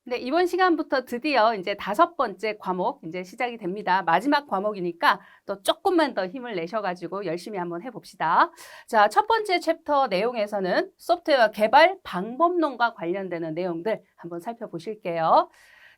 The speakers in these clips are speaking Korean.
네, 이번 시간부터 드디어 이제 5번째 과목 이제 시작이 됩니다. 마지막 과목이니까 또 조금만 더 힘을 내셔가지고 열심히 한번 해봅시다. 자, 첫 번째 챕터 내용에서는 소프트웨어 개발 방법론과 관련되는 내용들 한번 살펴보실게요.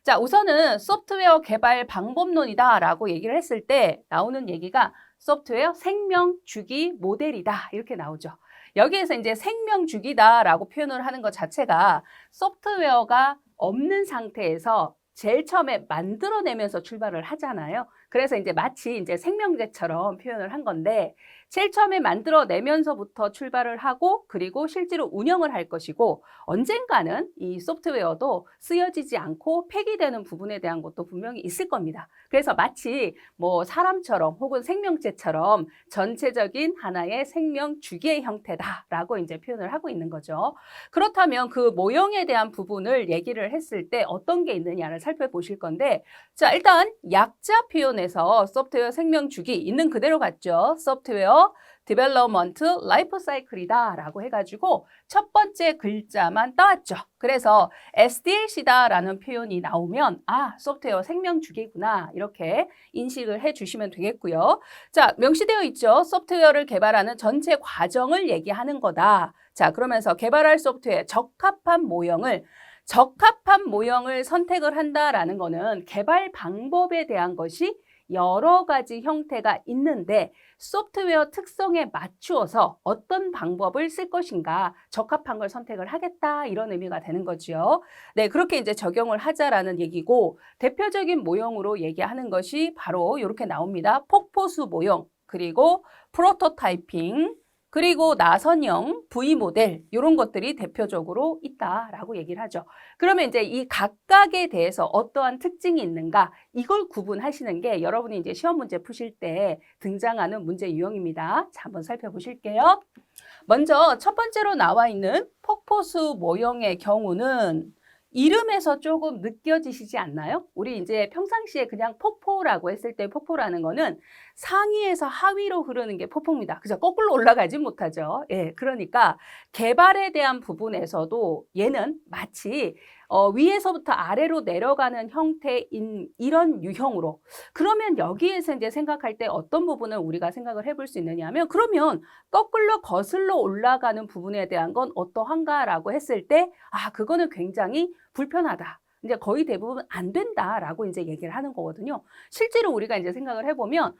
자, 우선은 소프트웨어 개발 방법론이다라고 얘기를 했을 때 나오는 얘기가 소프트웨어 생명 주기 모델이다 이렇게 나오죠. 여기에서 이제 생명 주기다라고 표현을 하는 것 자체가 소프트웨어가 없는 상태에서 제일 처음에 만들어내면서 출발을 하잖아요. 그래서 이제 마치 이제 생명제처럼 표현을 한 건데 제일 처음에 만들어내면서부터 출발을 하고 그리고 실제로 운영을 할 것이고 언젠가는 이 소프트웨어도 쓰여지지 않고 폐기되는 부분에 대한 것도 분명히 있을 겁니다. 그래서 마치 뭐 사람처럼 혹은 생명체처럼 전체적인 하나의 생명 주기의 형태다라고 이제 표현을 하고 있는 거죠. 그렇다면 그 모형에 대한 부분을 얘기를 했을 때 어떤 게 있느냐를 살펴보실 건데 자, 일단 약자 표현에서 소프트웨어 생명 주기 있는 그대로 갔죠. 소프트웨어 디벨롭먼트 라이프 사이클이다 라고 해가지고 첫 번째 글자만 따왔죠. 그래서 SDLC다 라는 표현이 나오면 아, 소프트웨어 생명 주기구나 이렇게 인식을 해 주시면 되겠고요. 자, 명시되어 있죠. 소프트웨어를 개발하는 전체 과정을 얘기하는 거다. 자, 그러면서 개발할 소프트웨어에 적합한 모형을 선택을 한다라는 거는 개발 방법에 대한 것이 여러 가지 형태가 있는데 소프트웨어 특성에 맞추어서 어떤 방법을 쓸 것인가 적합한 걸 선택을 하겠다 이런 의미가 되는 거죠. 네, 그렇게 이제 적용을 하자라는 얘기고 대표적인 모형으로 얘기하는 것이 바로 이렇게 나옵니다. 폭포수 모형 그리고 프로토타이핑 그리고 나선형, V모델 이런 것들이 대표적으로 있다라고 얘기를 하죠. 그러면 이제 이 각각에 대해서 어떠한 특징이 있는가 이걸 구분하시는 게 여러분이 이제 시험 문제 푸실 때 등장하는 문제 유형입니다. 자, 한번 살펴보실게요. 먼저 첫 번째로 나와 있는 폭포수 모형의 경우는 이름에서 조금 느껴지시지 않나요? 우리 이제 평상시에 그냥 폭포라고 했을 때 폭포라는 거는 상위에서 하위로 흐르는 게 폭포입니다. 그죠? 거꾸로 올라가지 못하죠. 예, 그러니까 개발에 대한 부분에서도 얘는 마치 위에서부터 아래로 내려가는 형태인 이런 유형으로 그러면 여기에서 이제 생각할 때 어떤 부분을 우리가 생각을 해볼 수 있느냐 하면 그러면 거꾸로 거슬러 올라가는 부분에 대한 건 어떠한가라고 했을 때 아, 그거는 굉장히 불편하다. 이제 거의 대부분 안 된다라고 이제 얘기를 하는 거거든요. 실제로 우리가 이제 생각을 해보면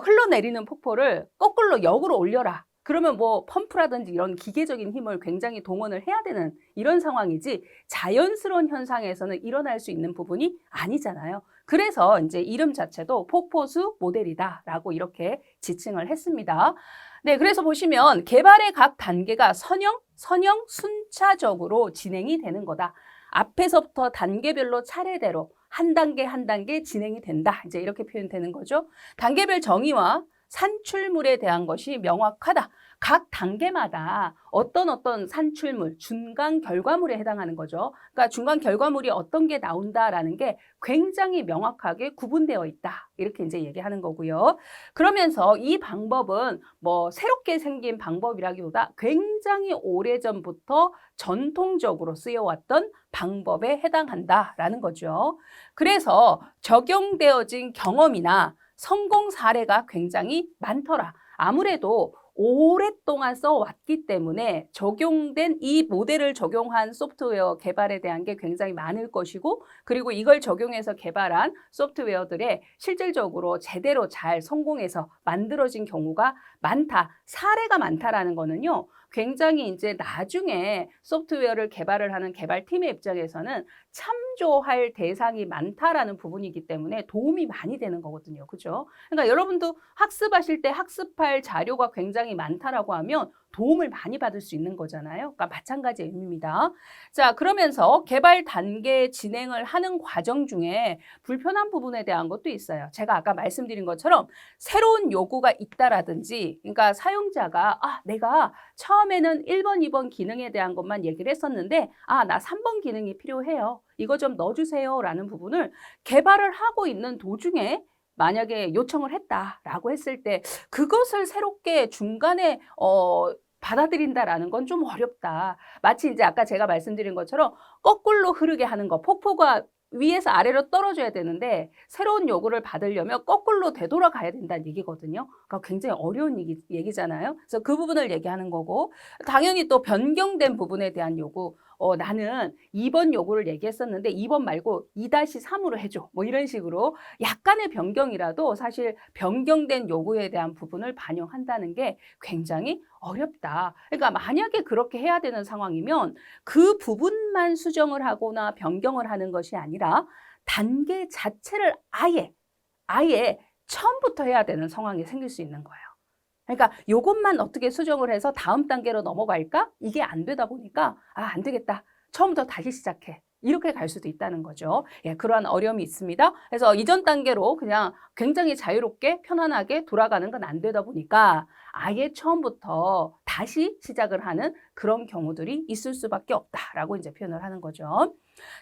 흘러내리는 폭포를 거꾸로 역으로 올려라. 그러면 뭐 펌프라든지 이런 기계적인 힘을 굉장히 동원을 해야 되는 이런 상황이지 자연스러운 현상에서는 일어날 수 있는 부분이 아니잖아요. 그래서 이제 이름 자체도 폭포수 모델이다라고 이렇게 지칭을 했습니다. 네, 그래서 보시면 개발의 각 단계가 선형, 순차적으로 진행이 되는 거다. 앞에서부터 단계별로 차례대로 한 단계 한 단계 진행이 된다. 이제 이렇게 표현되는 거죠. 단계별 정의와 산출물에 대한 것이 명확하다. 각 단계마다 어떤 산출물, 중간 결과물에 해당하는 거죠. 그러니까 중간 결과물이 어떤 게 나온다라는 게 굉장히 명확하게 구분되어 있다. 이렇게 이제 얘기하는 거고요. 그러면서 이 방법은 뭐 새롭게 생긴 방법이라기보다 굉장히 오래전부터 전통적으로 쓰여왔던 방법에 해당한다라는 거죠. 그래서 적용되어진 경험이나 성공 사례가 굉장히 많더라. 아무래도 오랫동안 써왔기 때문에 적용된 이 모델을 적용한 소프트웨어 개발에 대한 게 굉장히 많을 것이고 그리고 이걸 적용해서 개발한 소프트웨어들의 실질적으로 제대로 잘 성공해서 만들어진 경우가 많다. 사례가 많다라는 거는요. 굉장히 이제 나중에 소프트웨어를 개발을 하는 개발팀의 입장에서는 참조할 대상이 많다라는 부분이기 때문에 도움이 많이 되는 거거든요. 그죠? 그러니까 여러분도 학습하실 때 학습할 자료가 굉장히 많다라고 하면 도움을 많이 받을 수 있는 거잖아요. 그러니까 마찬가지의 의미입니다. 자, 그러면서 개발 단계 진행을 하는 과정 중에 불편한 부분에 대한 것도 있어요. 제가 아까 말씀드린 것처럼 새로운 요구가 있다라든지 그러니까 사용자가 내가 처음에는 1번, 2번 기능에 대한 것만 얘기를 했었는데 나 3번 기능이 필요해요. 이거 좀 넣어주세요 라는 부분을 개발을 하고 있는 도중에 만약에 요청을 했다라고 했을 때 그것을 새롭게 중간에 받아들인다라는 건 좀 어렵다. 마치 이제 아까 제가 말씀드린 것처럼 거꾸로 흐르게 하는 거, 폭포가 위에서 아래로 떨어져야 되는데 새로운 요구를 받으려면 거꾸로 되돌아가야 된다는 얘기거든요. 그러니까 굉장히 어려운 얘기잖아요. 그래서 그 부분을 얘기하는 거고, 당연히 또 변경된 부분에 대한 요구. 나는 2번 요구를 얘기했었는데 2번 말고 2-3으로 해줘. 뭐 이런 식으로 약간의 변경이라도 사실 변경된 요구에 대한 부분을 반영한다는 게 굉장히 어렵다. 그러니까 만약에 그렇게 해야 되는 상황이면 그 부분만 수정을 하거나 변경을 하는 것이 아니라 단계 자체를 아예 처음부터 해야 되는 상황이 생길 수 있는 거예요. 그러니까 요것만 어떻게 수정을 해서 다음 단계로 넘어갈까? 이게 안 되다 보니까 안 되겠다. 처음부터 다시 시작해. 이렇게 갈 수도 있다는 거죠. 예, 그러한 어려움이 있습니다. 그래서 이전 단계로 그냥 굉장히 자유롭게 편안하게 돌아가는 건 안 되다 보니까 아예 처음부터 다시 시작을 하는 그런 경우들이 있을 수밖에 없다라고 이제 표현을 하는 거죠.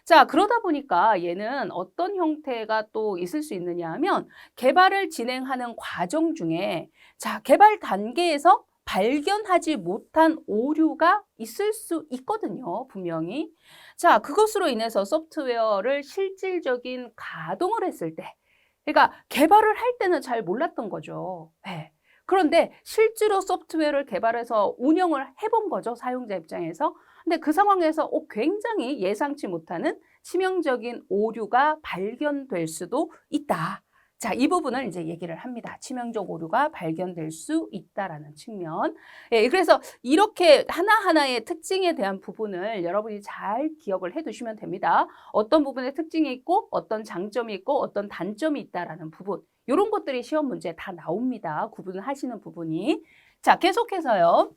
자, 그러다 보니까 얘는 어떤 형태가 또 있을 수 있느냐 하면 개발을 진행하는 과정 중에 자, 개발 단계에서 발견하지 못한 오류가 있을 수 있거든요, 분명히. 자, 그것으로 인해서 소프트웨어를 실질적인 가동을 했을 때, 그러니까 개발을 할 때는 잘 몰랐던 거죠. 네. 그런데 실제로 소프트웨어를 개발해서 운영을 해본 거죠, 사용자 입장에서. 근데 그 상황에서 굉장히 예상치 못하는 치명적인 오류가 발견될 수도 있다. 자, 이 부분을 이제 얘기를 합니다. 치명적 오류가 발견될 수 있다라는 측면. 예, 그래서 이렇게 하나하나의 특징에 대한 부분을 여러분이 잘 기억을 해 두시면 됩니다. 어떤 부분에 특징이 있고, 어떤 장점이 있고, 어떤 단점이 있다라는 부분. 이런 것들이 시험 문제에 다 나옵니다. 구분을 하시는 부분이. 자, 계속해서요.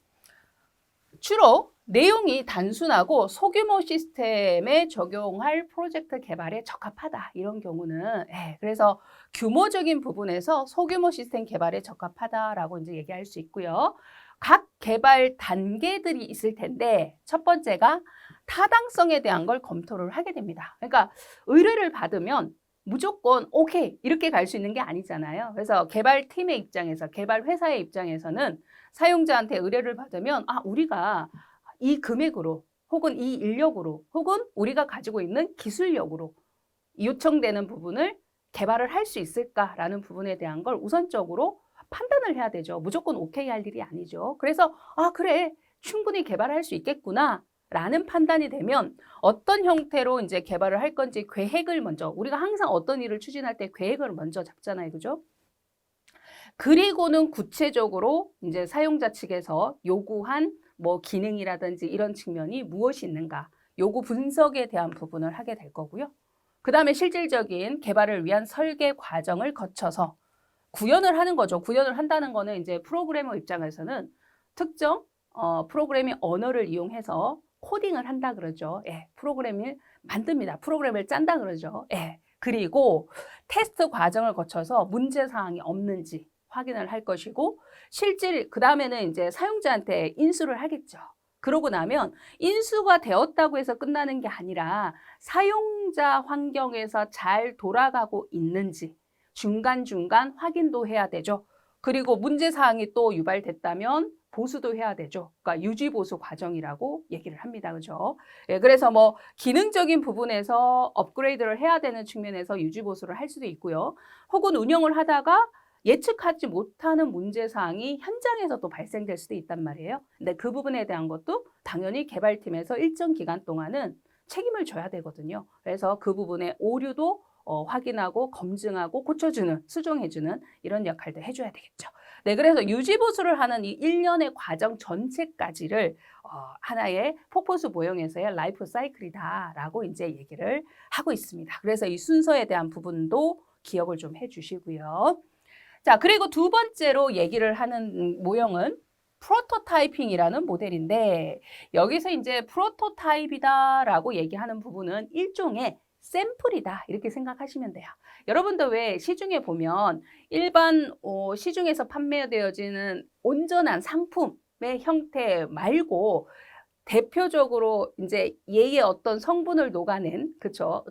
주로 내용이 단순하고 소규모 시스템에 적용할 프로젝트 개발에 적합하다. 이런 경우는 그래서 규모적인 부분에서 소규모 시스템 개발에 적합하다라고 이제 얘기할 수 있고요. 각 개발 단계들이 있을 텐데 첫 번째가 타당성에 대한 걸 검토를 하게 됩니다. 그러니까 의뢰를 받으면 무조건 오케이 이렇게 갈 수 있는 게 아니잖아요. 그래서 개발팀의 입장에서 개발 회사의 입장에서는 사용자한테 의뢰를 받으면 우리가 이 금액으로 혹은 이 인력으로 혹은 우리가 가지고 있는 기술력으로 요청되는 부분을 개발을 할 수 있을까라는 부분에 대한 걸 우선적으로 판단을 해야 되죠. 무조건 오케이 할 일이 아니죠. 그래서 그래 충분히 개발할 수 있겠구나 라는 판단이 되면 어떤 형태로 이제 개발을 할 건지 계획을 먼저 우리가 항상 어떤 일을 추진할 때 계획을 먼저 잡잖아요. 그죠? 그리고는 구체적으로 이제 사용자 측에서 요구한 뭐 기능이라든지 이런 측면이 무엇이 있는가 요구 분석에 대한 부분을 하게 될 거고요. 그 다음에 실질적인 개발을 위한 설계 과정을 거쳐서 구현을 하는 거죠. 구현을 한다는 거는 이제 프로그래머 입장에서는 특정 프로그래밍 언어를 이용해서 코딩을 한다 그러죠. 프로그램을 만듭니다. 프로그램을 짠다 그러죠. 그리고 테스트 과정을 거쳐서 문제 사항이 없는지 확인을 할 것이고 그 다음에는 이제 사용자한테 인수를 하겠죠. 그러고 나면 인수가 되었다고 해서 끝나는 게 아니라 사용자 환경에서 잘 돌아가고 있는지 중간중간 확인도 해야 되죠. 그리고 문제 사항이 또 유발됐다면 보수도 해야 되죠. 그러니까 유지 보수 과정이라고 얘기를 합니다. 그죠? 그래서 뭐 기능적인 부분에서 업그레이드를 해야 되는 측면에서 유지 보수를 할 수도 있고요. 혹은 운영을 하다가 예측하지 못하는 문제 사항이 현장에서 또 발생될 수도 있단 말이에요. 근데 그 부분에 대한 것도 당연히 개발팀에서 일정 기간 동안은 책임을 져야 되거든요. 그래서 그 부분의 오류도 확인하고 검증하고 고쳐주는, 수정해주는 이런 역할도 해줘야 되겠죠. 네, 그래서 유지보수를 하는 이 일련의 과정 전체까지를 하나의 폭포수 모형에서의 라이프 사이클이다라고 이제 얘기를 하고 있습니다. 그래서 이 순서에 대한 부분도 기억을 좀 해주시고요. 자, 그리고 두 번째로 얘기를 하는 모형은 프로토타이핑이라는 모델인데 여기서 이제 프로토타입이다라고 얘기하는 부분은 일종의 샘플이다 이렇게 생각하시면 돼요. 여러분들 왜 시중에 보면 일반 시중에서 판매되어지는 온전한 상품의 형태 말고 대표적으로 이제 얘의 어떤 성분을 녹아낸 그쵸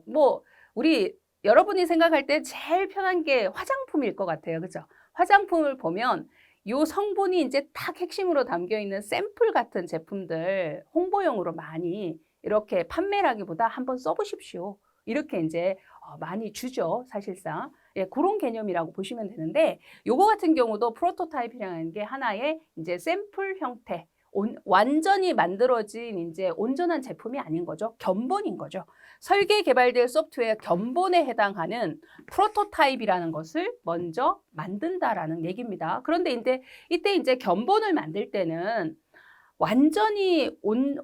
뭐 우리 여러분이 생각할 때 제일 편한 게 화장품일 것 같아요. 그죠? 화장품을 보면 요 성분이 이제 딱 핵심으로 담겨 있는 샘플 같은 제품들 홍보용으로 많이 이렇게 판매를 하기보다 한번 써보십시오. 이렇게 이제 많이 주죠, 사실상. 예, 그런 개념이라고 보시면 되는데, 요거 같은 경우도 프로토타입이라는 게 하나의 이제 샘플 형태, 완전히 만들어진 이제 온전한 제품이 아닌 거죠. 견본인 거죠. 설계 개발될 소프트웨어 견본에 해당하는 프로토타입이라는 것을 먼저 만든다라는 얘기입니다. 그런데 이때 이제 견본을 만들 때는 완전히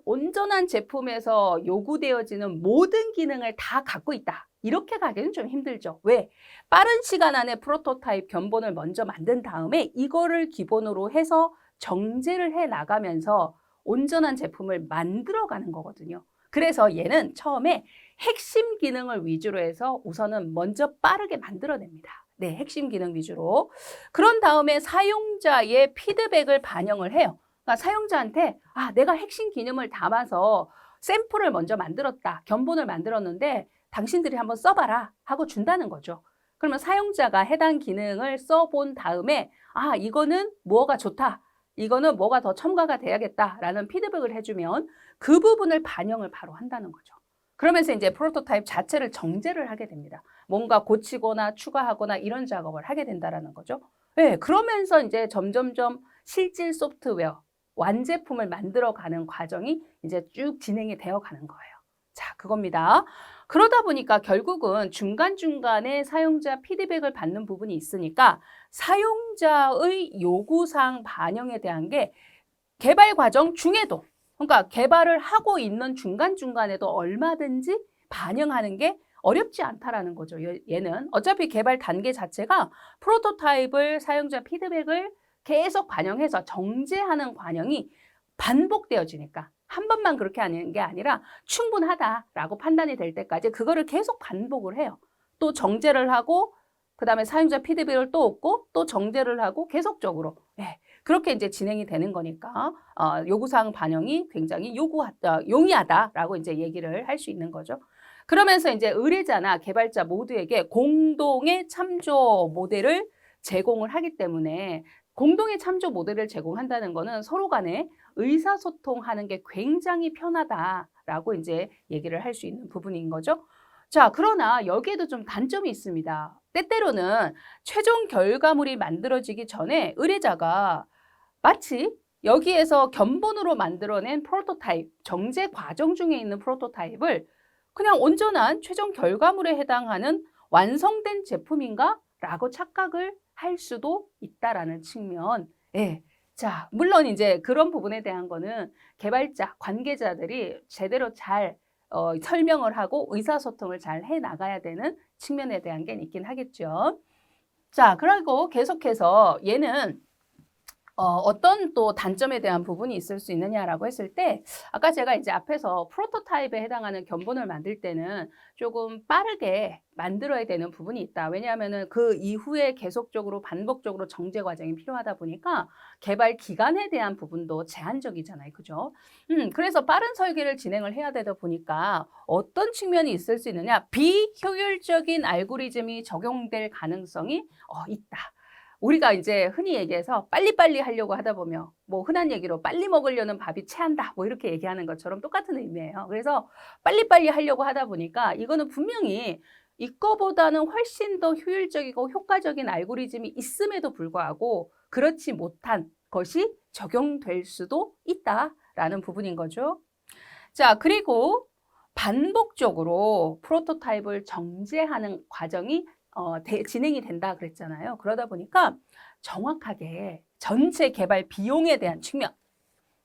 온전한 제품에서 요구되어지는 모든 기능을 다 갖고 있다. 이렇게 가기는 좀 힘들죠. 왜? 빠른 시간 안에 프로토타입 견본을 먼저 만든 다음에 이거를 기본으로 해서 정제를 해 나가면서 온전한 제품을 만들어가는 거거든요. 그래서 얘는 처음에 핵심 기능을 위주로 해서 우선은 먼저 빠르게 만들어냅니다. 네, 핵심 기능 위주로. 그런 다음에 사용자의 피드백을 반영을 해요. 그러니까 사용자한테 내가 핵심 기능을 담아서 샘플을 먼저 만들었다. 견본을 만들었는데 당신들이 한번 써봐라 하고 준다는 거죠. 그러면 사용자가 해당 기능을 써본 다음에 이거는 뭐가 좋다. 이거는 뭐가 더 첨가가 돼야겠다라는 피드백을 해주면 그 부분을 반영을 바로 한다는 거죠. 그러면서 이제 프로토타입 자체를 정제를 하게 됩니다. 뭔가 고치거나 추가하거나 이런 작업을 하게 된다는 거죠. 네, 그러면서 이제 점점점 실질 소프트웨어, 완제품을 만들어가는 과정이 이제 쭉 진행이 되어 가는 거예요. 자, 그겁니다. 그러다 보니까 결국은 중간중간에 사용자 피드백을 받는 부분이 있으니까 사용자의 요구사항 반영에 대한 게 개발 과정 중에도, 그러니까 개발을 하고 있는 중간중간에도 얼마든지 반영하는 게 어렵지 않다라는 거죠. 얘는 어차피 개발 단계 자체가 프로토타입을 사용자 피드백을 계속 반영해서 정제하는 과정이 반복되어지니까 한 번만 그렇게 하는 게 아니라 충분하다라고 판단이 될 때까지 그거를 계속 반복을 해요. 또 정제를 하고 그다음에 사용자 피드백을 또 얻고 또 정제를 하고 계속적으로 그렇게 이제 진행이 되는 거니까 요구사항 반영이 굉장히 용이하다라고 이제 얘기를 할 수 있는 거죠. 그러면서 이제 의뢰자나 개발자 모두에게 공동의 참조 모델을 제공을 하기 때문에 공동의 참조 모델을 제공한다는 거는 서로 간에 의사소통하는 게 굉장히 편하다라고 이제 얘기를 할 수 있는 부분인 거죠. 자, 그러나 여기에도 좀 단점이 있습니다. 때때로는 최종 결과물이 만들어지기 전에 의뢰자가 마치 여기에서 견본으로 만들어낸 프로토타입, 정제 과정 중에 있는 프로토타입을 그냥 온전한 최종 결과물에 해당하는 완성된 제품인가? 라고 착각을 할 수도 있다라는 측면. 자, 물론 이제 그런 부분에 대한 거는 개발자, 관계자들이 제대로 잘 설명을 하고 의사소통을 잘 해 나가야 되는 측면에 대한 게 있긴 하겠죠. 자, 그리고 계속해서 얘는 어떤 또 단점에 대한 부분이 있을 수 있느냐라고 했을 때 아까 제가 이제 앞에서 프로토타입에 해당하는 견본을 만들 때는 조금 빠르게 만들어야 되는 부분이 있다. 왜냐하면은 그 이후에 계속적으로 반복적으로 정제 과정이 필요하다 보니까 개발 기간에 대한 부분도 제한적이잖아요. 그죠? 그래서 빠른 설계를 진행을 해야 되다 보니까 어떤 측면이 있을 수 있느냐? 비효율적인 알고리즘이 적용될 가능성이 있다. 우리가 이제 흔히 얘기해서 빨리빨리 하려고 하다 보면 뭐 흔한 얘기로 빨리 먹으려는 밥이 체한다 뭐 이렇게 얘기하는 것처럼 똑같은 의미예요. 그래서 빨리빨리 하려고 하다 보니까 이거는 분명히 이거보다는 훨씬 더 효율적이고 효과적인 알고리즘이 있음에도 불구하고 그렇지 못한 것이 적용될 수도 있다라는 부분인 거죠. 자, 그리고 반복적으로 프로토타입을 정제하는 과정이 진행이 된다 그랬잖아요. 그러다 보니까 정확하게 전체 개발 비용에 대한 측면,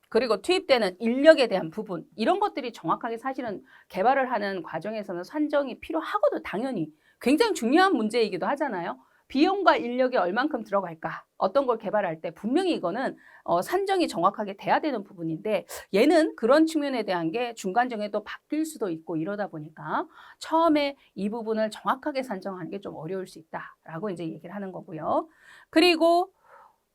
그리고 투입되는 인력에 대한 부분, 이런 것들이 정확하게 사실은 개발을 하는 과정에서는 산정이 필요하고도 당연히 굉장히 중요한 문제이기도 하잖아요. 비용과 인력이 얼만큼 들어갈까? 어떤 걸 개발할 때 분명히 이거는 산정이 정확하게 돼야 되는 부분인데 얘는 그런 측면에 대한 게 중간중에 또 바뀔 수도 있고 이러다 보니까 처음에 이 부분을 정확하게 산정하는 게 좀 어려울 수 있다라고 이제 얘기를 하는 거고요. 그리고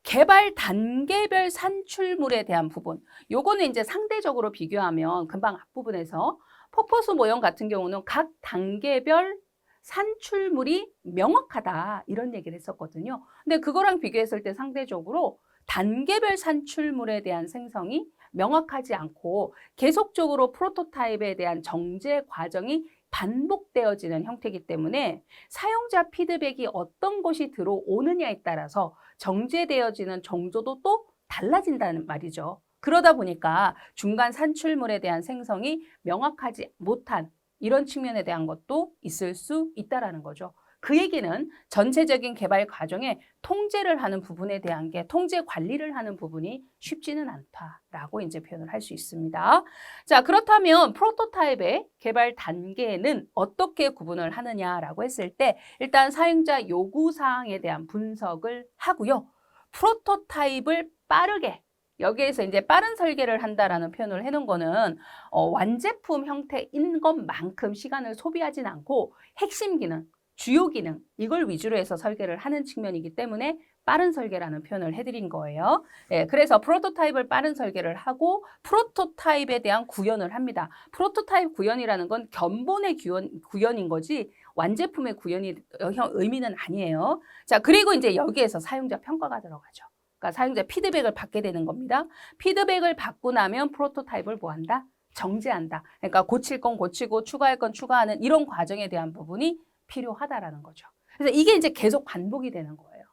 개발 단계별 산출물에 대한 부분. 요거는 이제 상대적으로 비교하면 금방 앞부분에서 퍼포스 모형 같은 경우는 각 단계별 산출물이 명확하다 이런 얘기를 했었거든요. 근데 그거랑 비교했을 때 상대적으로 단계별 산출물에 대한 생성이 명확하지 않고 계속적으로 프로토타입에 대한 정제 과정이 반복되어지는 형태이기 때문에 사용자 피드백이 어떤 것이 들어오느냐에 따라서 정제되어지는 정도도 또 달라진다는 말이죠. 그러다 보니까 중간 산출물에 대한 생성이 명확하지 못한 이런 측면에 대한 것도 있을 수 있다라는 거죠. 그 얘기는 전체적인 개발 과정에 통제를 하는 부분에 대한 게 통제 관리를 하는 부분이 쉽지는 않다라고 이제 표현을 할 수 있습니다. 자, 그렇다면 프로토타입의 개발 단계는 어떻게 구분을 하느냐라고 했을 때 일단 사용자 요구 사항에 대한 분석을 하고요. 프로토타입을 빠르게 여기에서 이제 빠른 설계를 한다라는 표현을 해놓은 거는 완제품 형태인 것만큼 시간을 소비하진 않고 핵심 기능, 주요 기능 이걸 위주로 해서 설계를 하는 측면이기 때문에 빠른 설계라는 표현을 해드린 거예요. 예, 그래서 프로토타입을 빠른 설계를 하고 프로토타입에 대한 구현을 합니다. 프로토타입 구현이라는 건 견본의 구현인 거지 완제품의 구현이 의미는 아니에요. 자, 그리고 이제 여기에서 사용자 평가가 들어가죠. 그러니까 사용자 피드백을 받게 되는 겁니다. 피드백을 받고 나면 프로토타입을 뭐 한다? 정제한다. 그러니까 고칠 건 고치고 추가할 건 추가하는 이런 과정에 대한 부분이 필요하다라는 거죠. 그래서 이게 이제 계속 반복이 되는 거예요.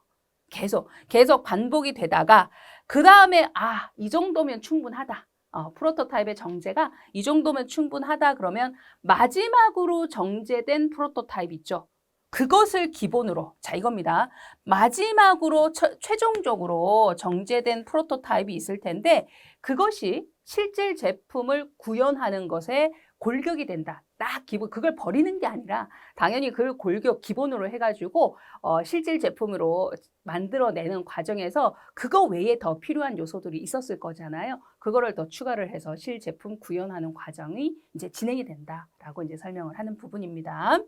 계속 반복이 되다가 그 다음에 이 정도면 충분하다. 프로토타입의 정제가 이 정도면 충분하다 그러면 마지막으로 정제된 프로토타입 있죠. 그것을 기본으로 자 이겁니다. 마지막으로 최종적으로 정제된 프로토타입이 있을 텐데 그것이 실질 제품을 구현하는 것에 골격이 된다. 딱 기본 그걸 버리는 게 아니라 당연히 그 골격 기본으로 해가지고 실질 제품으로 만들어내는 과정에서 그거 외에 더 필요한 요소들이 있었을 거잖아요. 그거를 더 추가를 해서 실제품 구현하는 과정이 이제 진행이 된다라고 이제 설명을 하는 부분입니다.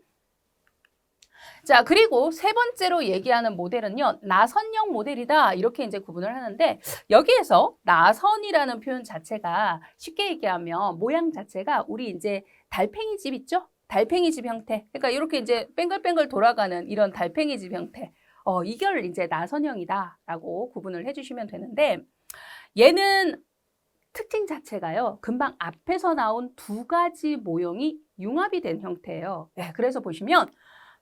자, 그리고 세 번째로 얘기하는 모델은요, 나선형 모델이다. 이렇게 이제 구분을 하는데, 여기에서 나선이라는 표현 자체가 쉽게 얘기하면 모양 자체가 우리 이제 달팽이 집 있죠? 달팽이 집 형태. 그러니까 이렇게 이제 뱅글뱅글 돌아가는 이런 달팽이 집 형태. 이걸 이제 나선형이다라고 구분을 해주시면 되는데, 얘는 특징 자체가요, 금방 앞에서 나온 두 가지 모형이 융합이 된 형태예요. 네, 그래서 보시면,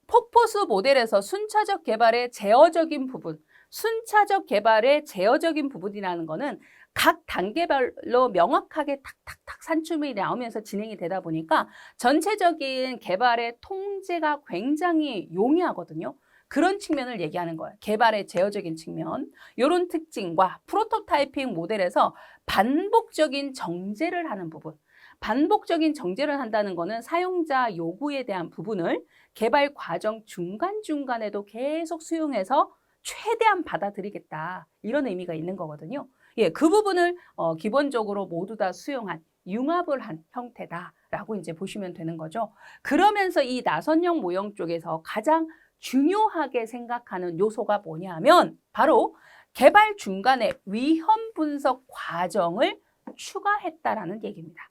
폭포수 모델에서 순차적 개발의 제어적인 부분, 순차적 개발의 제어적인 부분이라는 거는 각 단계별로 명확하게 탁탁탁 산출물이 나오면서 진행이 되다 보니까 전체적인 개발의 통제가 굉장히 용이하거든요. 그런 측면을 얘기하는 거예요. 개발의 제어적인 측면. 이런 특징과 프로토타이핑 모델에서 반복적인 정제를 하는 부분. 반복적인 정제를 한다는 거는 사용자 요구에 대한 부분을 개발 과정 중간중간에도 계속 수용해서 최대한 받아들이겠다. 이런 의미가 있는 거거든요. 예, 그 부분을 기본적으로 모두 다 수용한, 융합을 한 형태다라고 이제 보시면 되는 거죠. 그러면서 이 나선형 모형 쪽에서 가장 중요하게 생각하는 요소가 뭐냐면 바로 개발 중간에 위험 분석 과정을 추가했다라는 얘기입니다.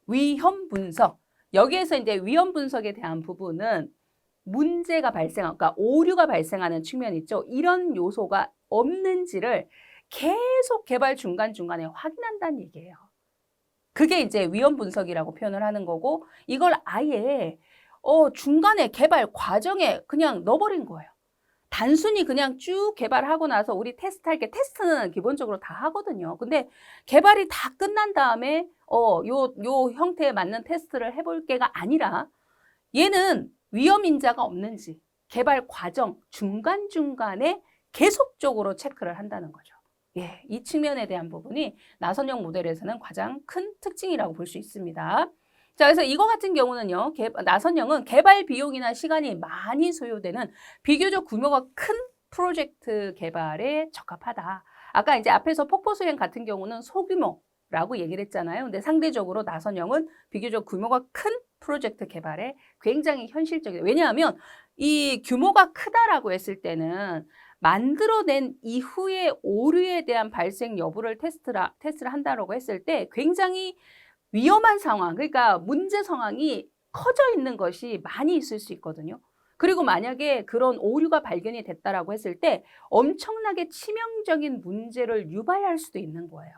위험 분석. 여기에서 이제 위험 분석에 대한 부분은 문제가 그러니까 오류가 발생하는 측면이 있죠. 이런 요소가 없는지를 계속 개발 중간중간에 확인한다는 얘기예요. 그게 이제 위험 분석이라고 표현을 하는 거고 이걸 아예 중간에 개발 과정에 그냥 넣어버린 거예요. 단순히 그냥 쭉 개발하고 나서 우리 테스트할 게 테스트는 기본적으로 다 하거든요. 근데 개발이 다 끝난 다음에 요 형태에 맞는 테스트를 해볼 게가 아니라 얘는 위험 인자가 없는지 개발 과정 중간중간에 계속적으로 체크를 한다는 거죠. 예, 이 측면에 대한 부분이 나선형 모델에서는 가장 큰 특징이라고 볼 수 있습니다. 자, 그래서 이거 같은 경우는요, 나선형은 개발 비용이나 시간이 많이 소요되는 비교적 규모가 큰 프로젝트 개발에 적합하다. 아까 이제 앞에서 폭포수행 같은 경우는 소규모라고 얘기를 했잖아요. 근데 상대적으로 나선형은 비교적 규모가 큰 프로젝트 개발에 굉장히 현실적이에요. 왜냐하면 이 규모가 크다라고 했을 때는 만들어낸 이후에 오류에 대한 발생 여부를 테스트를 한다라고 했을 때 굉장히 위험한 상황, 그러니까 문제 상황이 커져 있는 것이 많이 있을 수 있거든요. 그리고 만약에 그런 오류가 발견이 됐다라고 했을 때 엄청나게 치명적인 문제를 유발할 수도 있는 거예요.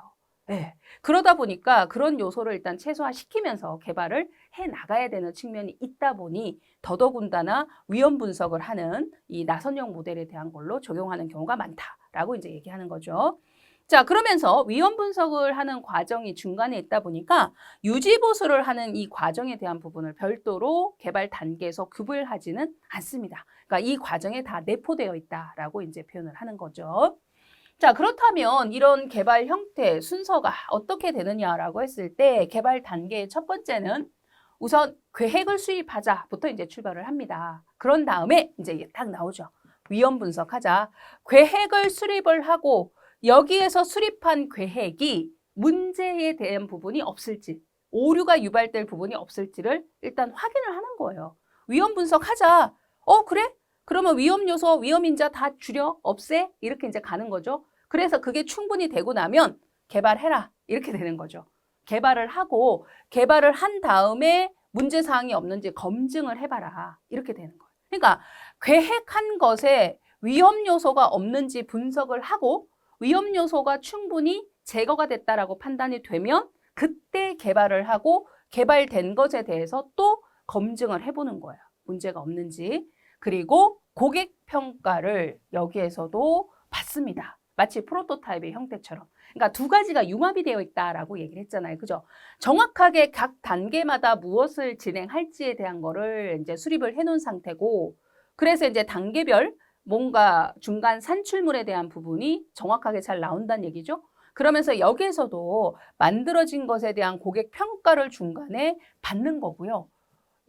네. 그러다 보니까 그런 요소를 일단 최소화시키면서 개발을 해 나가야 되는 측면이 있다 보니 더더군다나 위험 분석을 하는 이 나선형 모델에 대한 걸로 적용하는 경우가 많다라고 이제 얘기하는 거죠. 자, 그러면서 위험 분석을 하는 과정이 중간에 있다 보니까 유지 보수를 하는 이 과정에 대한 부분을 별도로 개발 단계에서 구별하지는 않습니다. 그러니까 이 과정에 다 내포되어 있다라고 이제 표현을 하는 거죠. 자, 그렇다면 이런 개발 형태, 순서가 어떻게 되느냐라고 했을 때 개발 단계의 첫 번째는 우선 계획을 수립하자부터 이제 출발을 합니다. 그런 다음에 이제 딱 나오죠. 위험 분석하자. 계획을 수립을 하고 여기에서 수립한 계획이 문제에 대한 부분이 없을지, 오류가 유발될 부분이 없을지를 일단 확인을 하는 거예요. 위험 분석하자. 그래? 그러면 위험 요소, 위험 인자 다 줄여, 없애? 이렇게 이제 가는 거죠. 그래서 그게 충분히 되고 나면 개발해라. 이렇게 되는 거죠. 개발을 하고 개발을 한 다음에 문제사항이 없는지 검증을 해봐라. 이렇게 되는 거예요. 그러니까 계획한 것에 위험 요소가 없는지 분석을 하고 위험 요소가 충분히 제거가 됐다라고 판단이 되면 그때 개발을 하고 개발된 것에 대해서 또 검증을 해보는 거예요. 문제가 없는지. 그리고 고객 평가를 여기에서도 받습니다. 마치 프로토타입의 형태처럼. 그러니까 두 가지가 융합이 되어 있다라고 얘기를 했잖아요. 그죠? 정확하게 각 단계마다 무엇을 진행할지에 대한 거를 이제 수립을 해놓은 상태고, 그래서 이제 단계별 뭔가 중간 산출물에 대한 부분이 정확하게 잘 나온다는 얘기죠. 그러면서 여기에서도 만들어진 것에 대한 고객 평가를 중간에 받는 거고요.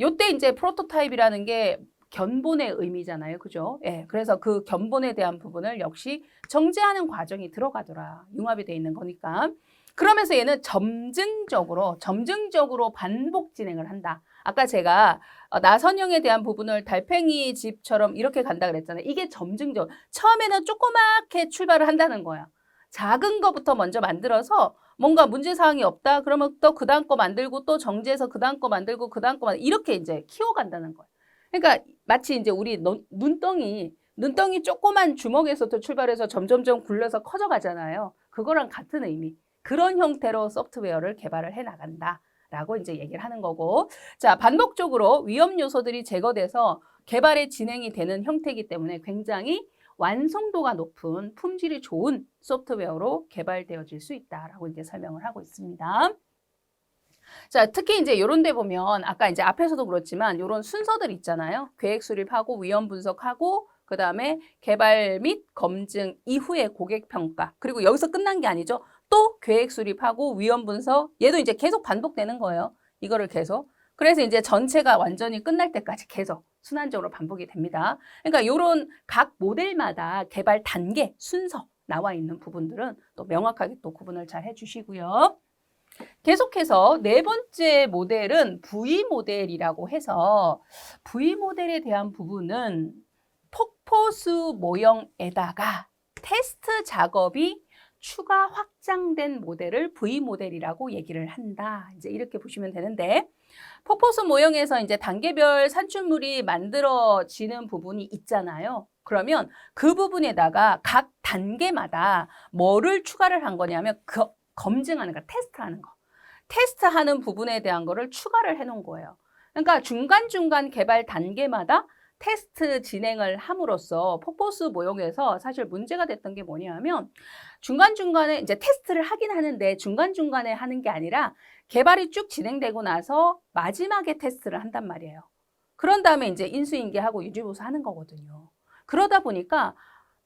요때 이제 프로토타입이라는 게 견본의 의미잖아요. 그죠? 예. 그래서 그 견본에 대한 부분을 역시 정제하는 과정이 들어가더라. 융합이 돼 있는 거니까. 그러면서 얘는 점증적으로 반복 진행을 한다. 아까 제가 나선형에 대한 부분을 달팽이 집처럼 이렇게 간다 그랬잖아요. 이게 점증적. 처음에는 조그맣게 출발을 한다는 거야. 작은 거부터 먼저 만들어서 뭔가 문제사항이 없다. 그러면 또 그 다음 거 만들고 또 정지해서 그 다음 거 만들고 그 다음 거 만들고 이렇게 이제 키워간다는 거예요. 그러니까 마치 이제 우리 눈덩이 조그만 주먹에서부터 출발해서 점점점 굴려서 커져가잖아요. 그거랑 같은 의미. 그런 형태로 소프트웨어를 개발을 해 나간다라고 이제 얘기를 하는 거고. 자, 반복적으로 위험 요소들이 제거돼서 개발의 진행이 되는 형태이기 때문에 굉장히 완성도가 높은 품질이 좋은 소프트웨어로 개발되어질 수 있다라고 이제 설명을 하고 있습니다. 자, 특히 이제 요런 데 보면 아까 이제 앞에서도 그렇지만 요런 순서들 있잖아요. 계획 수립하고 위험 분석하고 그다음에 개발 및 검증 이후에 고객 평가. 그리고 여기서 끝난 게 아니죠. 또 계획 수립하고 위험 분석. 얘도 이제 계속 반복되는 거예요. 이거를 계속. 그래서 이제 전체가 완전히 끝날 때까지 계속 순환적으로 반복이 됩니다. 그러니까 요런 각 모델마다 개발 단계, 순서 나와 있는 부분들은 또 명확하게 또 구분을 잘 해주시고요. 계속해서 네 번째 모델은 V 모델이라고 해서 V 모델에 대한 부분은 폭포수 모형에다가 테스트 작업이 추가 확장된 모델을 V 모델이라고 얘기를 한다. 이제 이렇게 보시면 되는데 폭포수 모형에서 이제 단계별 산출물이 만들어지는 부분이 있잖아요. 그러면 그 부분에다가 각 단계마다 뭐를 추가를 한 거냐면 검증하는 거, 테스트하는 거. 테스트하는 부분에 대한 거를 추가를 해놓은 거예요. 그러니까 중간중간 개발 단계마다 테스트 진행을 함으로써 폭포수 모형에서 사실 문제가 됐던 게 뭐냐면 중간중간에 이제 테스트를 하긴 하는데 중간중간에 하는 게 아니라 개발이 쭉 진행되고 나서 마지막에 테스트를 한단 말이에요. 그런 다음에 이제 인수인계하고 유지보수하는 거거든요. 그러다 보니까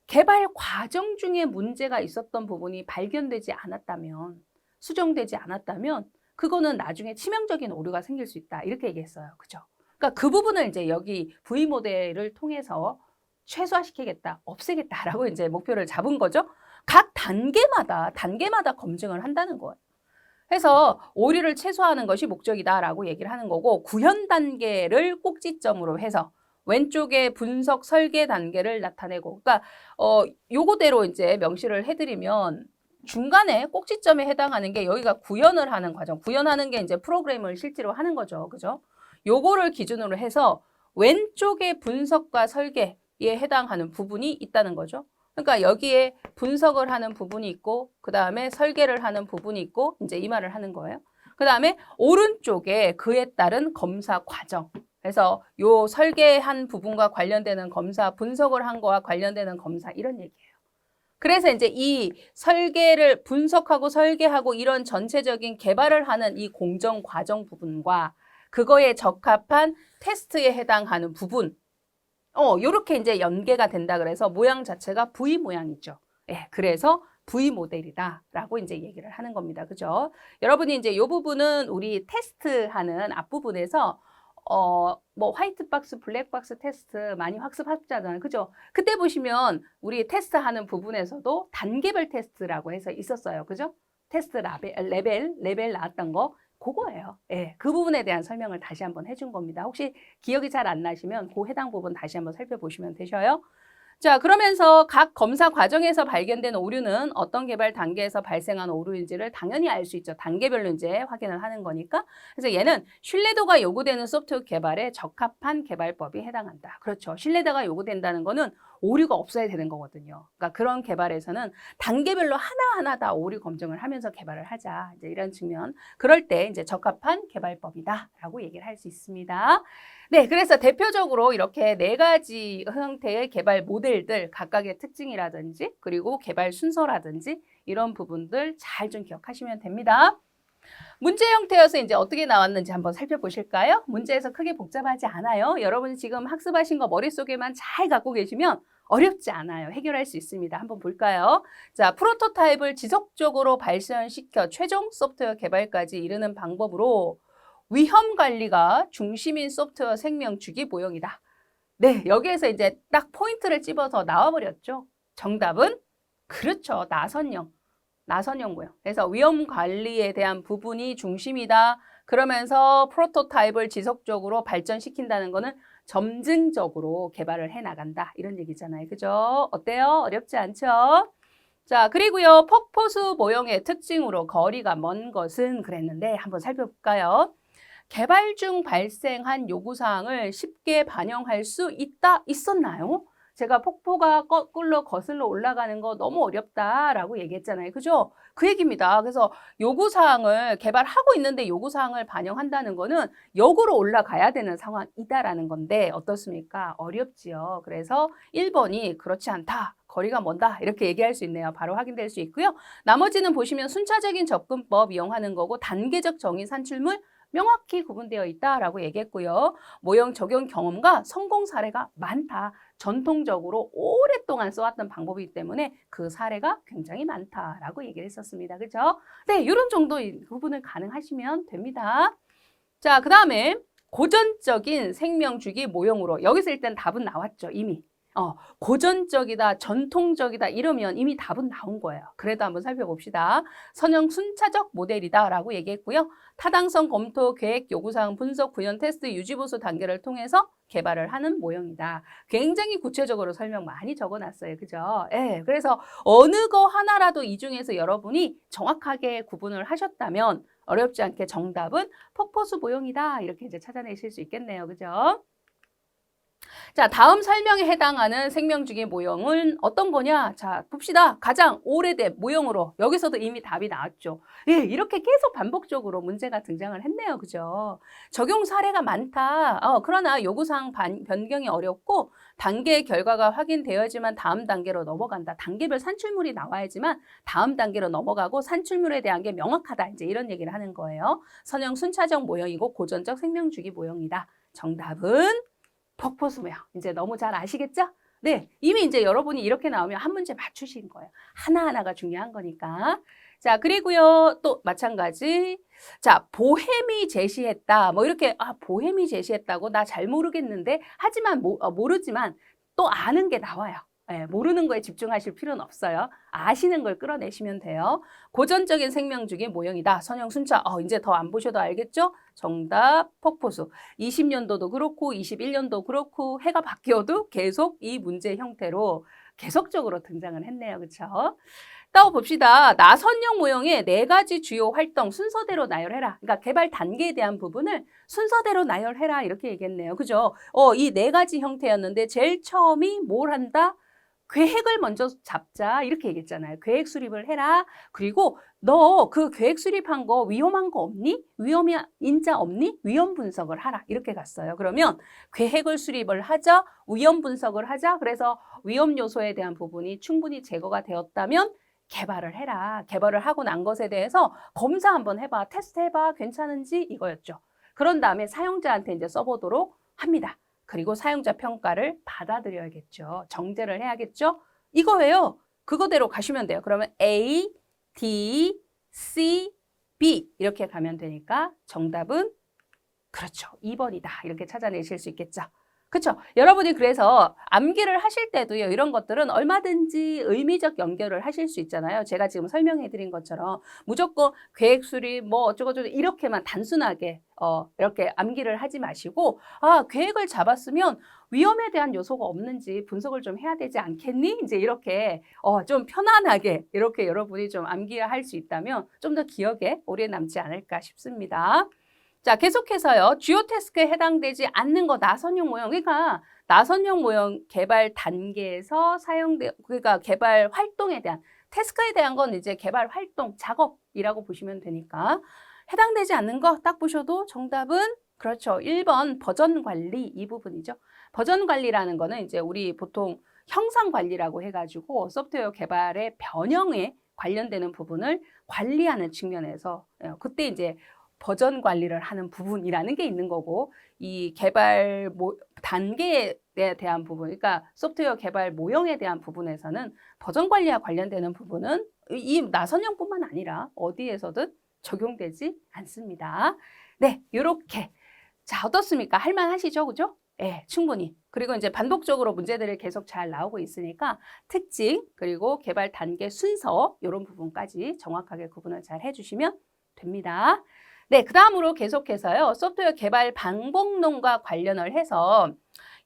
개발 과정 중에 문제가 있었던 부분이 발견되지 않았다면 수정되지 않았다면 그거는 나중에 치명적인 오류가 생길 수 있다. 이렇게 얘기했어요. 그죠? 그러니까 그 부분을 이제 여기 V 모델을 통해서 최소화시키겠다, 없애겠다라고 이제 목표를 잡은 거죠. 각 단계마다 검증을 한다는 거예요. 해서 오류를 최소화하는 것이 목적이다라고 얘기를 하는 거고 구현 단계를 꼭지점으로 해서 왼쪽에 분석 설계 단계를 나타내고 그러니까 요거대로 이제 명시를 해드리면 중간에 꼭지점에 해당하는 게 여기가 구현을 하는 과정. 구현하는 게 이제 프로그램을 실제로 하는 거죠. 그죠? 요거를 기준으로 해서 왼쪽의 분석과 설계에 해당하는 부분이 있다는 거죠. 그러니까 여기에 분석을 하는 부분이 있고 그 다음에 설계를 하는 부분이 있고 이제 이 말을 하는 거예요. 그 다음에 오른쪽에 그에 따른 검사 과정. 그래서 요 설계한 부분과 관련되는 검사, 분석을 한 거와 관련되는 검사 이런 얘기예요. 그래서 이제 이 설계를 분석하고 설계하고 이런 전체적인 개발을 하는 이 공정 과정 부분과 그거에 적합한 테스트에 해당하는 부분 요렇게 이제 연계가 된다 그래서 모양 자체가 V 모양이죠. 예, 그래서 V 모델이다라고 이제 얘기를 하는 겁니다. 그죠? 여러분이 이제 이 부분은 우리 테스트하는 앞부분에서 뭐 화이트 박스, 블랙 박스 테스트 많이 학습하셨잖아요. 그죠? 그때 보시면 우리 테스트하는 부분에서도 단계별 테스트라고 해서 있었어요. 그죠? 테스트 레벨 나왔던 거 그거예요. 예, 그 부분에 대한 설명을 다시 한번 해준 겁니다. 혹시 기억이 잘 안 나시면 그 해당 부분 다시 한번 살펴보시면 되셔요. 자, 그러면서 각 검사 과정에서 발견된 오류는 어떤 개발 단계에서 발생한 오류인지를 당연히 알 수 있죠. 단계별로 이제 확인을 하는 거니까. 그래서 얘는 신뢰도가 요구되는 소프트웨어 개발에 적합한 개발법이 해당한다. 그렇죠. 신뢰도가 요구된다는 거는 오류가 없어야 되는 거거든요. 그러니까 그런 개발에서는 단계별로 하나하나 다 오류 검증을 하면서 개발을 하자. 이제 이런 측면. 그럴 때 이제 적합한 개발법이다라고 얘기를 할 수 있습니다. 네, 그래서 대표적으로 이렇게 4가지 형태의 개발 모델들 각각의 특징이라든지 그리고 개발 순서라든지 이런 부분들 잘 좀 기억하시면 됩니다. 문제 형태여서 이제 어떻게 나왔는지 한번 살펴보실까요? 문제에서 크게 복잡하지 않아요. 여러분이 지금 학습하신 거 머릿속에만 잘 갖고 계시면 어렵지 않아요. 해결할 수 있습니다. 한번 볼까요? 자, 프로토타입을 지속적으로 발전시켜 최종 소프트웨어 개발까지 이르는 방법으로 위험 관리가 중심인 소프트웨어 생명주기 모형이다. 네, 여기에서 이제 딱 포인트를 집어서 나와버렸죠. 정답은 그렇죠. 나선형 모형. 그래서 위험 관리에 대한 부분이 중심이다. 그러면서 프로토타입을 지속적으로 발전시킨다는 거는 점진적으로 개발을 해나간다. 이런 얘기잖아요. 그죠? 어때요? 어렵지 않죠? 자, 그리고요. 폭포수 모형의 특징으로 거리가 먼 것은 그랬는데 한번 살펴볼까요? 개발 중 발생한 요구사항을 쉽게 반영할 수 있었나요? 제가 폭포가 거꾸로 거슬러 올라가는 거 너무 어렵다라고 얘기했잖아요. 그죠? 그 얘기입니다. 그래서 요구사항을 개발하고 있는데 요구사항을 반영한다는 거는 역으로 올라가야 되는 상황이다라는 건데 어떻습니까? 어렵지요. 그래서 1번이 그렇지 않다. 거리가 먼다. 이렇게 얘기할 수 있네요. 바로 확인될 수 있고요. 나머지는 보시면 순차적인 접근법 이용하는 거고 단계적 정의 산출물 명확히 구분되어 있다라고 얘기했고요. 모형 적용 경험과 성공 사례가 많다. 전통적으로 오랫동안 써왔던 방법이기 때문에 그 사례가 굉장히 많다라고 얘기를 했었습니다. 그죠? 네, 이런 정도 부분을 가능하시면 됩니다. 자, 그 다음에 고전적인 생명주기 모형으로 여기서 일단 답은 나왔죠. 이미. 고전적이다, 전통적이다 이러면 이미 답은 나온 거예요. 그래도 한번 살펴봅시다. 선형 순차적 모델이다 라고 얘기했고요. 타당성 검토, 계획, 요구사항, 분석, 구현, 테스트, 유지보수 단계를 통해서 개발을 하는 모형이다. 굉장히 구체적으로 설명 많이 적어놨어요. 그죠? 예, 그래서 어느 거 하나라도 이 중에서 여러분이 정확하게 구분을 하셨다면 어렵지 않게 정답은 폭포수 모형이다. 이렇게 이제 찾아내실 수 있겠네요. 그죠? 자, 다음 설명에 해당하는 생명주기 모형은 어떤 거냐? 자, 봅시다. 가장 오래된 모형으로 여기서도 이미 답이 나왔죠. 예, 이렇게 계속 반복적으로 문제가 등장을 했네요. 그죠? 적용 사례가 많다. 그러나 요구사항 변경이 어렵고 단계 결과가 확인되어야지만 다음 단계로 넘어간다. 단계별 산출물이 나와야지만 다음 단계로 넘어가고 산출물에 대한 게 명확하다. 이제 이런 얘기를 하는 거예요. 선형 순차적 모형이고 고전적 생명주기 모형이다. 정답은 폭포수 모형. 이제 너무 잘 아시겠죠? 네, 이미 이제 여러분이 이렇게 나오면 한 문제 맞추신 거예요. 하나하나가 중요한 거니까. 자, 그리고요, 또 마찬가지. 자, 보햄이 제시했다. 뭐 이렇게, 보햄이 제시했다고? 나 잘 모르겠는데? 하지만, 모르지만 또 아는 게 나와요. 네, 모르는 거에 집중하실 필요는 없어요. 아시는 걸 끌어내시면 돼요. 고전적인 생명주기 모형이다. 선형 순차. 이제 더 안 보셔도 알겠죠? 정답 폭포수. 20년도도 그렇고 21년도 그렇고 해가 바뀌어도 계속 이 문제 형태로 계속적으로 등장을 했네요. 그렇죠? 따로 봅시다. 나선형 모형의 4가지 주요 활동 순서대로 나열해라. 그러니까 개발 단계에 대한 부분을 순서대로 나열해라 이렇게 얘기했네요. 그죠? 이 4가지 형태였는데 제일 처음이 뭘 한다? 계획을 먼저 잡자 이렇게 얘기했잖아요. 계획 수립을 해라. 그리고 너 그 계획 수립한 거 위험한 거 없니? 위험이 인자 없니? 위험 분석을 하라. 이렇게 갔어요. 그러면 계획을 수립을 하자, 위험 분석을 하자. 그래서 위험 요소에 대한 부분이 충분히 제거가 되었다면 개발을 해라. 개발을 하고 난 것에 대해서 검사 한번 해봐. 테스트 해봐. 괜찮은지 이거였죠. 그런 다음에 사용자한테 이제 써보도록 합니다. 그리고 사용자 평가를 받아들여야겠죠. 정제를 해야겠죠. 이거예요. 그거대로 가시면 돼요. 그러면 A, D, C, B 이렇게 가면 되니까 정답은 그렇죠. 2번이다. 이렇게 찾아내실 수 있겠죠. 그렇죠. 여러분이 그래서 암기를 하실 때도요. 이런 것들은 얼마든지 의미적 연결을 하실 수 있잖아요. 제가 지금 설명해 드린 것처럼 무조건 계획 수립 뭐 어쩌고저쩌고 이렇게만 단순하게 이렇게 암기를 하지 마시고 계획을 잡았으면 위험에 대한 요소가 없는지 분석을 좀 해야 되지 않겠니? 이제 이렇게 좀 편안하게 이렇게 여러분이 좀 암기할 수 있다면 좀 더 기억에 오래 남지 않을까 싶습니다. 자, 계속해서요. 주요 태스크에 해당되지 않는 거 나선형 모형. 그러니까 나선형 모형 개발 단계에서 그러니까 개발 활동에 대한 태스크에 대한 건 이제 개발 활동, 작업이라고 보시면 되니까 해당되지 않는 거 딱 보셔도 정답은 그렇죠. 1번 버전 관리 이 부분이죠. 버전 관리라는 거는 이제 우리 보통 형상 관리라고 해가지고 소프트웨어 개발의 변형에 관련되는 부분을 관리하는 측면에서 그때 이제 버전 관리를 하는 부분이라는 게 있는 거고 이 개발 단계에 대한 부분, 그러니까 소프트웨어 개발 모형에 대한 부분에서는 버전 관리와 관련되는 부분은 이 나선형뿐만 아니라 어디에서든 적용되지 않습니다. 네, 이렇게. 자, 어떻습니까? 할만하시죠? 그죠? 네, 충분히. 그리고 이제 반복적으로 문제들이 계속 잘 나오고 있으니까 특징, 그리고 개발 단계 순서 이런 부분까지 정확하게 구분을 잘 해주시면 됩니다. 네, 그 다음으로 계속해서요. 소프트웨어 개발 방법론과 관련을 해서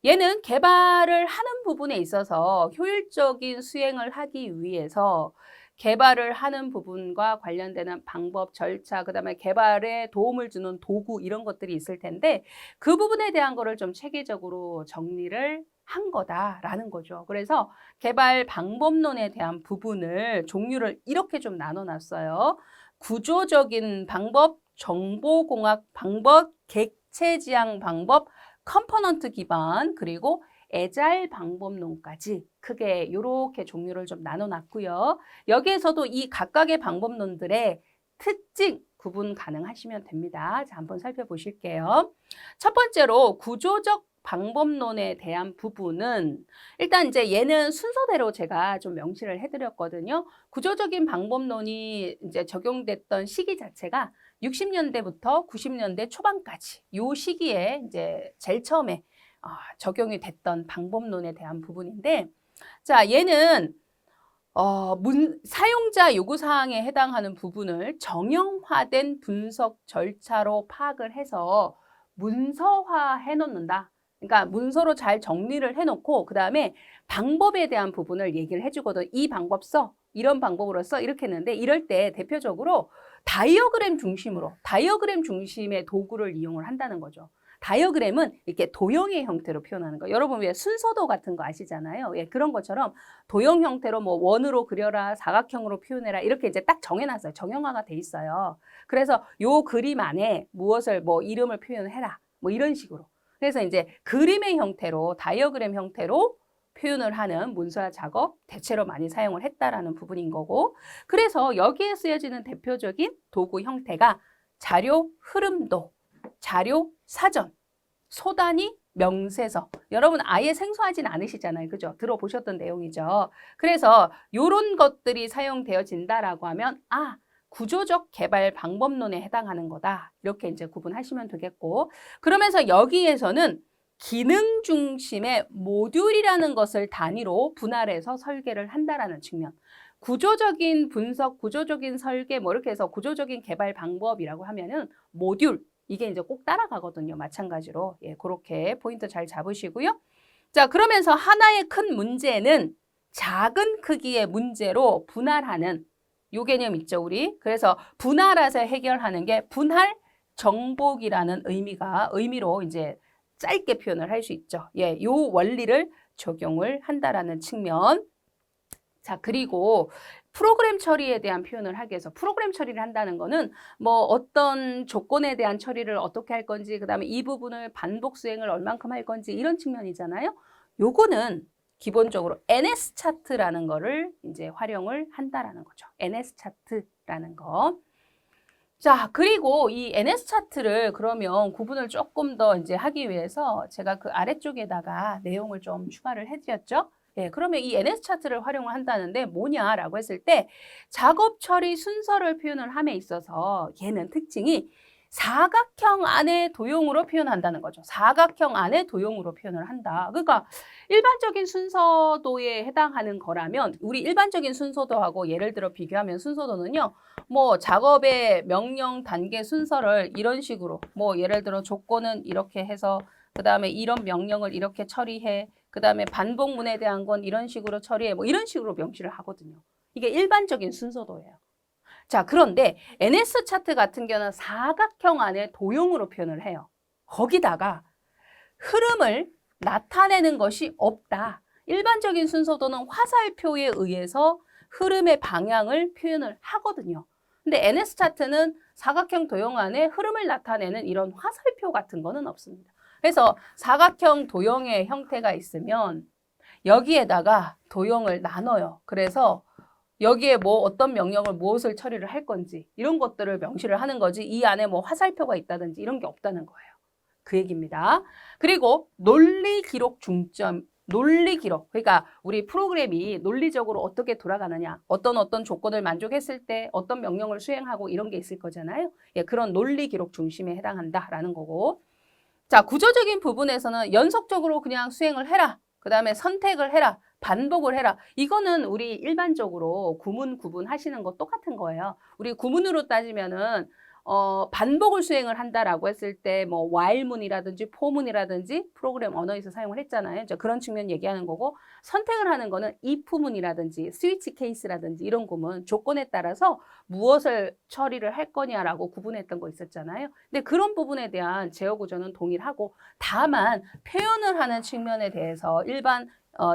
얘는 개발을 하는 부분에 있어서 효율적인 수행을 하기 위해서 개발을 하는 부분과 관련되는 방법, 절차, 그 다음에 개발에 도움을 주는 도구 이런 것들이 있을 텐데 그 부분에 대한 거를 좀 체계적으로 정리를 한 거다라는 거죠. 그래서 개발 방법론에 대한 부분을 종류를 이렇게 좀 나눠놨어요. 구조적인 방법, 정보공학 방법, 객체 지향 방법, 컴포넌트 기반, 그리고 애자일 방법론까지 크게 이렇게 종류를 좀 나눠놨고요. 여기에서도 이 각각의 방법론들의 특징 구분 가능하시면 됩니다. 자, 한번 살펴보실게요. 첫 번째로 구조적 방법론에 대한 부분은 일단 이제 얘는 순서대로 제가 좀 명시를 해드렸거든요. 구조적인 방법론이 이제 적용됐던 시기 자체가 60년대부터 90년대 초반까지 이 시기에 이제 제일 처음에 적용이 됐던 방법론에 대한 부분인데 자, 얘는 사용자 요구사항에 해당하는 부분을 정형화된 분석 절차로 파악을 해서 문서화해 놓는다. 그러니까 문서로 잘 정리를 해놓고 그 다음에 방법에 대한 부분을 얘기를 해주거든. 이 방법 써. 이런 방법으로 써. 이렇게 했는데 이럴 때 대표적으로 다이어그램 중심의 도구를 이용을 한다는 거죠. 다이어그램은 이렇게 도형의 형태로 표현하는 거. 여러분 왜 순서도 같은 거 아시잖아요. 예, 그런 것처럼 도형 형태로 뭐 원으로 그려라, 사각형으로 표현해라 이렇게 이제 딱 정해놨어요. 정형화가 돼 있어요. 그래서 요 그림 안에 무엇을 뭐 이름을 표현해라. 뭐 이런 식으로. 그래서 이제 그림의 형태로 다이어그램 형태로 표현을 하는 문서화 작업 대체로 많이 사용을 했다라는 부분인 거고 그래서 여기에 쓰여지는 대표적인 도구 형태가 자료 흐름도, 자료 사전, 소단위, 명세서. 여러분 아예 생소하진 않으시잖아요. 그죠? 들어보셨던 내용이죠. 그래서 이런 것들이 사용되어진다라고 하면 구조적 개발 방법론에 해당하는 거다. 이렇게 이제 구분하시면 되겠고 그러면서 여기에서는 기능 중심의 모듈이라는 것을 단위로 분할해서 설계를 한다라는 측면. 구조적인 분석, 구조적인 설계 뭐 이렇게 해서 구조적인 개발 방법이라고 하면은 모듈 이게 이제 꼭 따라가거든요. 마찬가지로. 예, 그렇게 포인트 잘 잡으시고요. 자, 그러면서 하나의 큰 문제는 작은 크기의 문제로 분할하는 요 개념 있죠, 우리. 그래서 분할해서 해결하는 게 분할 정복이라는 의미로 이제 짧게 표현을 할 수 있죠. 예, 요 원리를 적용을 한다라는 측면. 자, 그리고 프로그램 처리에 대한 표현을 하기 위해서 프로그램 처리를 한다는 거는 뭐 어떤 조건에 대한 처리를 어떻게 할 건지, 그다음에 이 부분을 반복 수행을 얼만큼 할 건지 이런 측면이잖아요. 요거는 기본적으로 NS 차트라는 거를 이제 활용을 한다라는 거죠. NS 차트라는 거. 자, 그리고 이 NS 차트를 그러면 구분을 조금 더 이제 하기 위해서 제가 그 아래쪽에다가 내용을 좀 추가를 해드렸죠. 예, 그러면 이 NS 차트를 활용을 한다는데 뭐냐라고 했을 때 작업 처리 순서를 표현을 함에 있어서 얘는 특징이 사각형 안에 도형으로 표현한다는 거죠. 사각형 안에 도형으로 표현을 한다. 그러니까 일반적인 순서도에 해당하는 거라면 우리 일반적인 순서도하고 예를 들어 비교하면 순서도는요. 뭐 작업의 명령 단계 순서를 이런 식으로 뭐 예를 들어 조건은 이렇게 해서 그다음에 이런 명령을 이렇게 처리해. 그다음에 반복문에 대한 건 이런 식으로 처리해. 뭐 이런 식으로 명시를 하거든요. 이게 일반적인 순서도예요. 자, 그런데 NS 차트 같은 경우는 사각형 안에 도형으로 표현을 해요. 거기다가 흐름을 나타내는 것이 없다. 일반적인 순서도는 화살표에 의해서 흐름의 방향을 표현을 하거든요. 근데 NS 차트는 사각형 도형 안에 흐름을 나타내는 이런 화살표 같은 거는 없습니다. 그래서 사각형 도형의 형태가 있으면 여기에다가 도형을 나눠요. 그래서 여기에 뭐 어떤 명령을 무엇을 처리를 할 건지 이런 것들을 명시를 하는 거지 이 안에 뭐 화살표가 있다든지 이런 게 없다는 거예요. 그 얘기입니다. 그리고 논리 기록 중점, 논리 기록. 그러니까 우리 프로그램이 논리적으로 어떻게 돌아가느냐, 어떤 조건을 만족했을 때 어떤 명령을 수행하고 이런 게 있을 거잖아요. 예, 그런 논리 기록 중심에 해당한다라는 거고. 자, 구조적인 부분에서는 연속적으로 그냥 수행을 해라. 그 다음에 선택을 해라. 반복을 해라. 이거는 우리 일반적으로 구문 구분하시는 거 똑같은 거예요. 우리 구문으로 따지면은 반복을 수행을 한다라고 했을 때 뭐 while문이라든지 for문이라든지 프로그램 언어에서 사용을 했잖아요. 그런 측면 얘기하는 거고 선택을 하는 거는 if문이라든지 스위치 케이스라든지 이런 구문 조건에 따라서 무엇을 처리를 할 거냐라고 구분했던 거 있었잖아요. 근데 그런 부분에 대한 제어 구조는 동일하고 다만 표현을 하는 측면에 대해서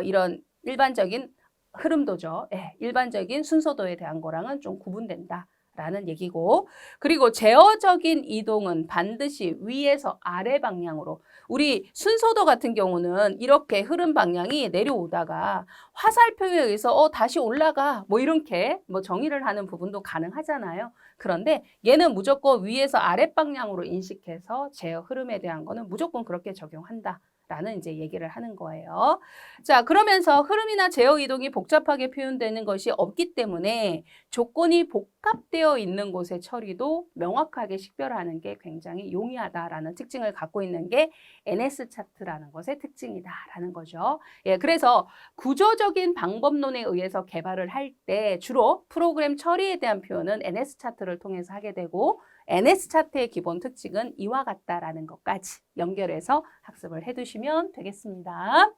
이런 일반적인 흐름도죠. 예, 일반적인 순서도에 대한 거랑은 좀 구분된다. 라는 얘기고 그리고 제어적인 이동은 반드시 위에서 아래 방향으로 우리 순서도 같은 경우는 이렇게 흐름 방향이 내려오다가 화살표에 의해서 다시 올라가 뭐 이렇게 뭐 정의를 하는 부분도 가능하잖아요. 그런데 얘는 무조건 위에서 아래 방향으로 인식해서 제어 흐름에 대한 거는 무조건 그렇게 적용한다. 라는 이제 얘기를 하는 거예요. 자, 그러면서 흐름이나 제어 이동이 복잡하게 표현되는 것이 없기 때문에 조건이 복합되어 있는 곳의 처리도 명확하게 식별하는 게 굉장히 용이하다라는 특징을 갖고 있는 게 NS 차트라는 것의 특징이다라는 거죠. 예, 그래서 구조적인 방법론에 의해서 개발을 할 때 주로 프로그램 처리에 대한 표현은 NS 차트를 통해서 하게 되고 NS 차트의 기본 특징은 이와 같다라는 것까지 연결해서 학습을 해두시면 되겠습니다.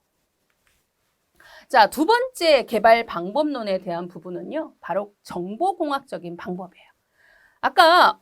자, 두 번째 개발 방법론에 대한 부분은요. 바로 정보공학적인 방법이에요. 아까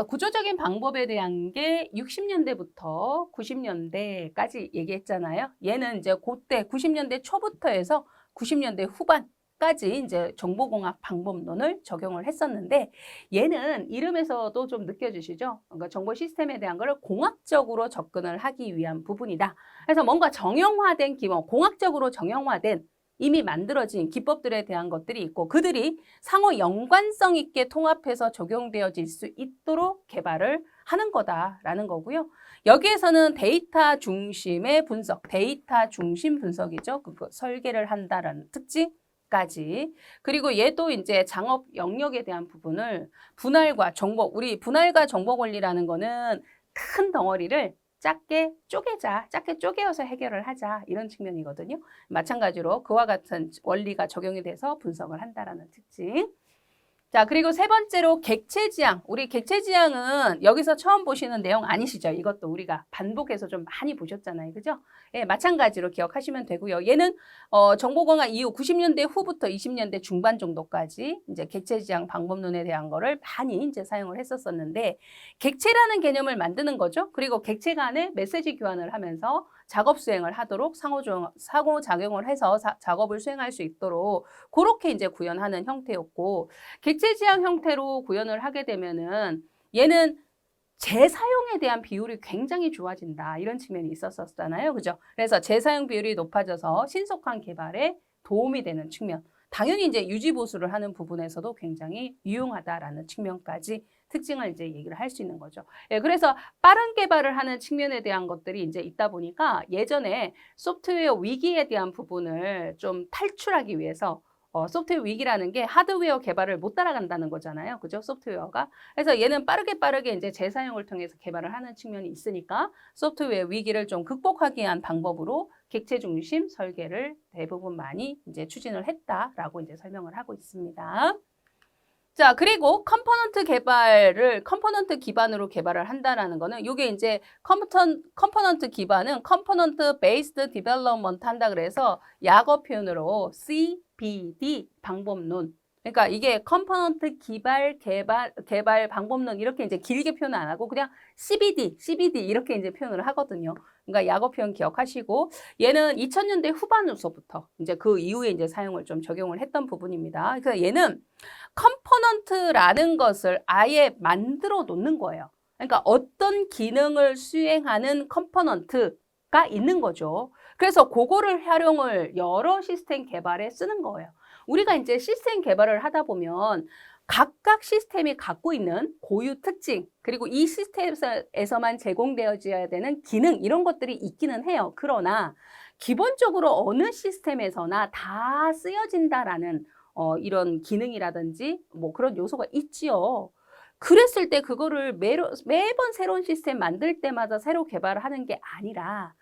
구조적인 방법에 대한 게 60년대부터 90년대까지 얘기했잖아요. 얘는 이제 그때 90년대 초부터 해서 90년대 후반 까지 이제 정보공학 방법론을 적용을 했었는데 얘는 이름에서도 좀 느껴지시죠? 그러니까 정보 시스템에 대한 거를 공학적으로 접근을 하기 위한 부분이다. 그래서 뭔가 정형화된 기본, 공학적으로 정형화된 이미 만들어진 기법들에 대한 것들이 있고 그들이 상호 연관성 있게 통합해서 적용되어질 수 있도록 개발을 하는 거다라는 거고요. 여기에서는 데이터 중심의 분석, 데이터 중심 분석이죠. 그 설계를 한다라는 특징. 까지 그리고 얘도 이제 장업 영역에 대한 부분을 분할과 정복 우리 분할과 정보 권리라는 거는 큰 덩어리를 작게 쪼개어서 해결을 하자 이런 측면이거든요. 마찬가지로 그와 같은 원리가 적용이 돼서 분석을 한다라는 특징. 자, 그리고 세 번째로 객체지향. 우리 객체지향은 여기서 처음 보시는 내용 아니시죠? 이것도 우리가 반복해서 좀 많이 보셨잖아요. 그죠? 예, 마찬가지로 기억하시면 되고요. 얘는 정보공학 이후 90년대 후부터 20년대 중반 정도까지 이제 객체지향 방법론에 대한 거를 많이 이제 사용을 했었었는데 객체라는 개념을 만드는 거죠. 그리고 객체 간에 메시지 교환을 하면서 작업 수행을 하도록 상호작용을 해서 작업을 수행할 수 있도록 그렇게 이제 구현하는 형태였고 객체지향 형태로 구현을 하게 되면은 얘는 재사용에 대한 비율이 굉장히 좋아진다. 이런 측면이 있었었잖아요. 그죠? 그래서 재사용 비율이 높아져서 신속한 개발에 도움이 되는 측면. 당연히 이제 유지보수를 하는 부분에서도 굉장히 유용하다라는 측면까지 특징을 이제 얘기를 할 수 있는 거죠. 예, 그래서 빠른 개발을 하는 측면에 대한 것들이 이제 있다 보니까 예전에 소프트웨어 위기에 대한 부분을 좀 탈출하기 위해서 소프트웨어 위기라는 게 하드웨어 개발을 못 따라간다는 거잖아요. 그죠? 소프트웨어가. 그래서 얘는 빠르게 이제 재사용을 통해서 개발을 하는 측면이 있으니까 소프트웨어 위기를 좀 극복하기 위한 방법으로 객체 중심 설계를 대부분 많이 이제 추진을 했다라고 이제 설명을 하고 있습니다. 자, 그리고 컴포넌트 기반으로 개발을 한다라는 거는 이게 이제 컴포넌트 기반은 컴포넌트 베이스드 디벨롭먼트 한다 그래서 약어 표현으로 CBD 방법론. 그러니까 이게 컴포넌트 개발 방법론 이렇게 이제 길게 표현 안 하고 그냥 CBD 이렇게 이제 표현을 하거든요. 그러니까 약어 표현 기억하시고 얘는 2000년대 후반으로부터 이제 그 이후에 이제 사용을 좀 적용을 했던 부분입니다. 그래서 얘는 컴포넌트라는 것을 아예 만들어 놓는 거예요. 그러니까 어떤 기능을 수행하는 컴포넌트가 있는 거죠. 그래서 그거를 활용을 여러 시스템 개발에 쓰는 거예요. 우리가 이제 시스템 개발을 하다 보면 각각 시스템이 갖고 있는 고유 특징, 그리고 이 시스템에서만 제공되어져야 되는 기능, 이런 것들이 있기는 해요. 그러나 기본적으로 어느 시스템에서나 다 쓰여진다라는 이런 기능이라든지 뭐 그런 요소가 있지요. 그랬을 때 그거를 매번 새로운 시스템 만들 때마다 새로 개발을 하는 게 아니라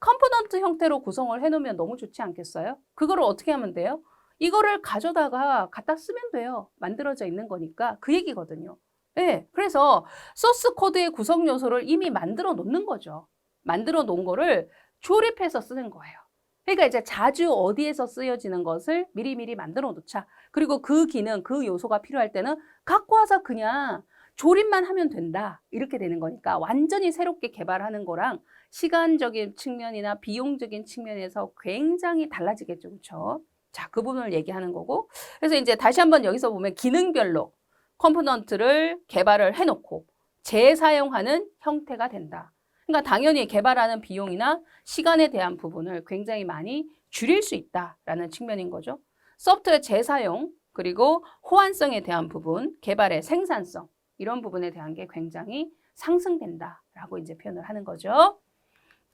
컴포넌트 형태로 구성을 해놓으면 너무 좋지 않겠어요? 그거를 어떻게 하면 돼요? 이거를 가져다가 갖다 쓰면 돼요. 만들어져 있는 거니까 그 얘기거든요. 네, 그래서 소스 코드의 구성 요소를 이미 만들어 놓는 거죠. 만들어 놓은 거를 조립해서 쓰는 거예요. 그러니까 이제 자주 어디에서 쓰여지는 것을 미리미리 만들어 놓자. 그리고 그 기능, 그 요소가 필요할 때는 갖고 와서 그냥 조립만 하면 된다. 이렇게 되는 거니까 완전히 새롭게 개발하는 거랑 시간적인 측면이나 비용적인 측면에서 굉장히 달라지겠죠. 그렇죠? 자, 그 부분을 얘기하는 거고. 그래서 이제 다시 한번 여기서 보면 기능별로 컴포넌트를 개발을 해놓고 재사용하는 형태가 된다. 그러니까 당연히 개발하는 비용이나 시간에 대한 부분을 굉장히 많이 줄일 수 있다라는 측면인 거죠. 소프트웨어 재사용, 그리고 호환성에 대한 부분, 개발의 생산성, 이런 부분에 대한 게 굉장히 상승된다라고 이제 표현을 하는 거죠.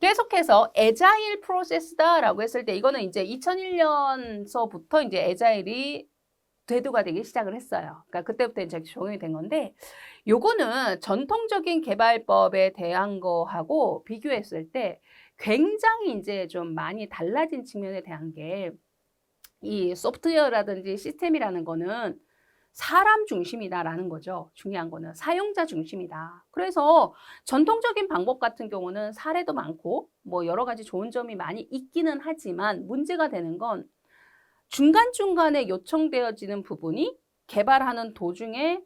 계속해서 에자일 프로세스다라고 했을 때 이거는 이제 2001년서부터 이제 에자일이 대두가 되기 시작을 했어요. 그러니까 그때부터 이제 적용이 된 건데 요거는 전통적인 개발법에 대한 거하고 비교했을 때 굉장히 이제 좀 많이 달라진 측면에 대한 게 이 소프트웨어라든지 시스템이라는 거는 사람 중심이다라는 거죠. 중요한 거는 사용자 중심이다. 그래서 전통적인 방법 같은 경우는 사례도 많고 뭐 여러 가지 좋은 점이 많이 있기는 하지만 문제가 되는 건 중간중간에 요청되어지는 부분이 개발하는 도중에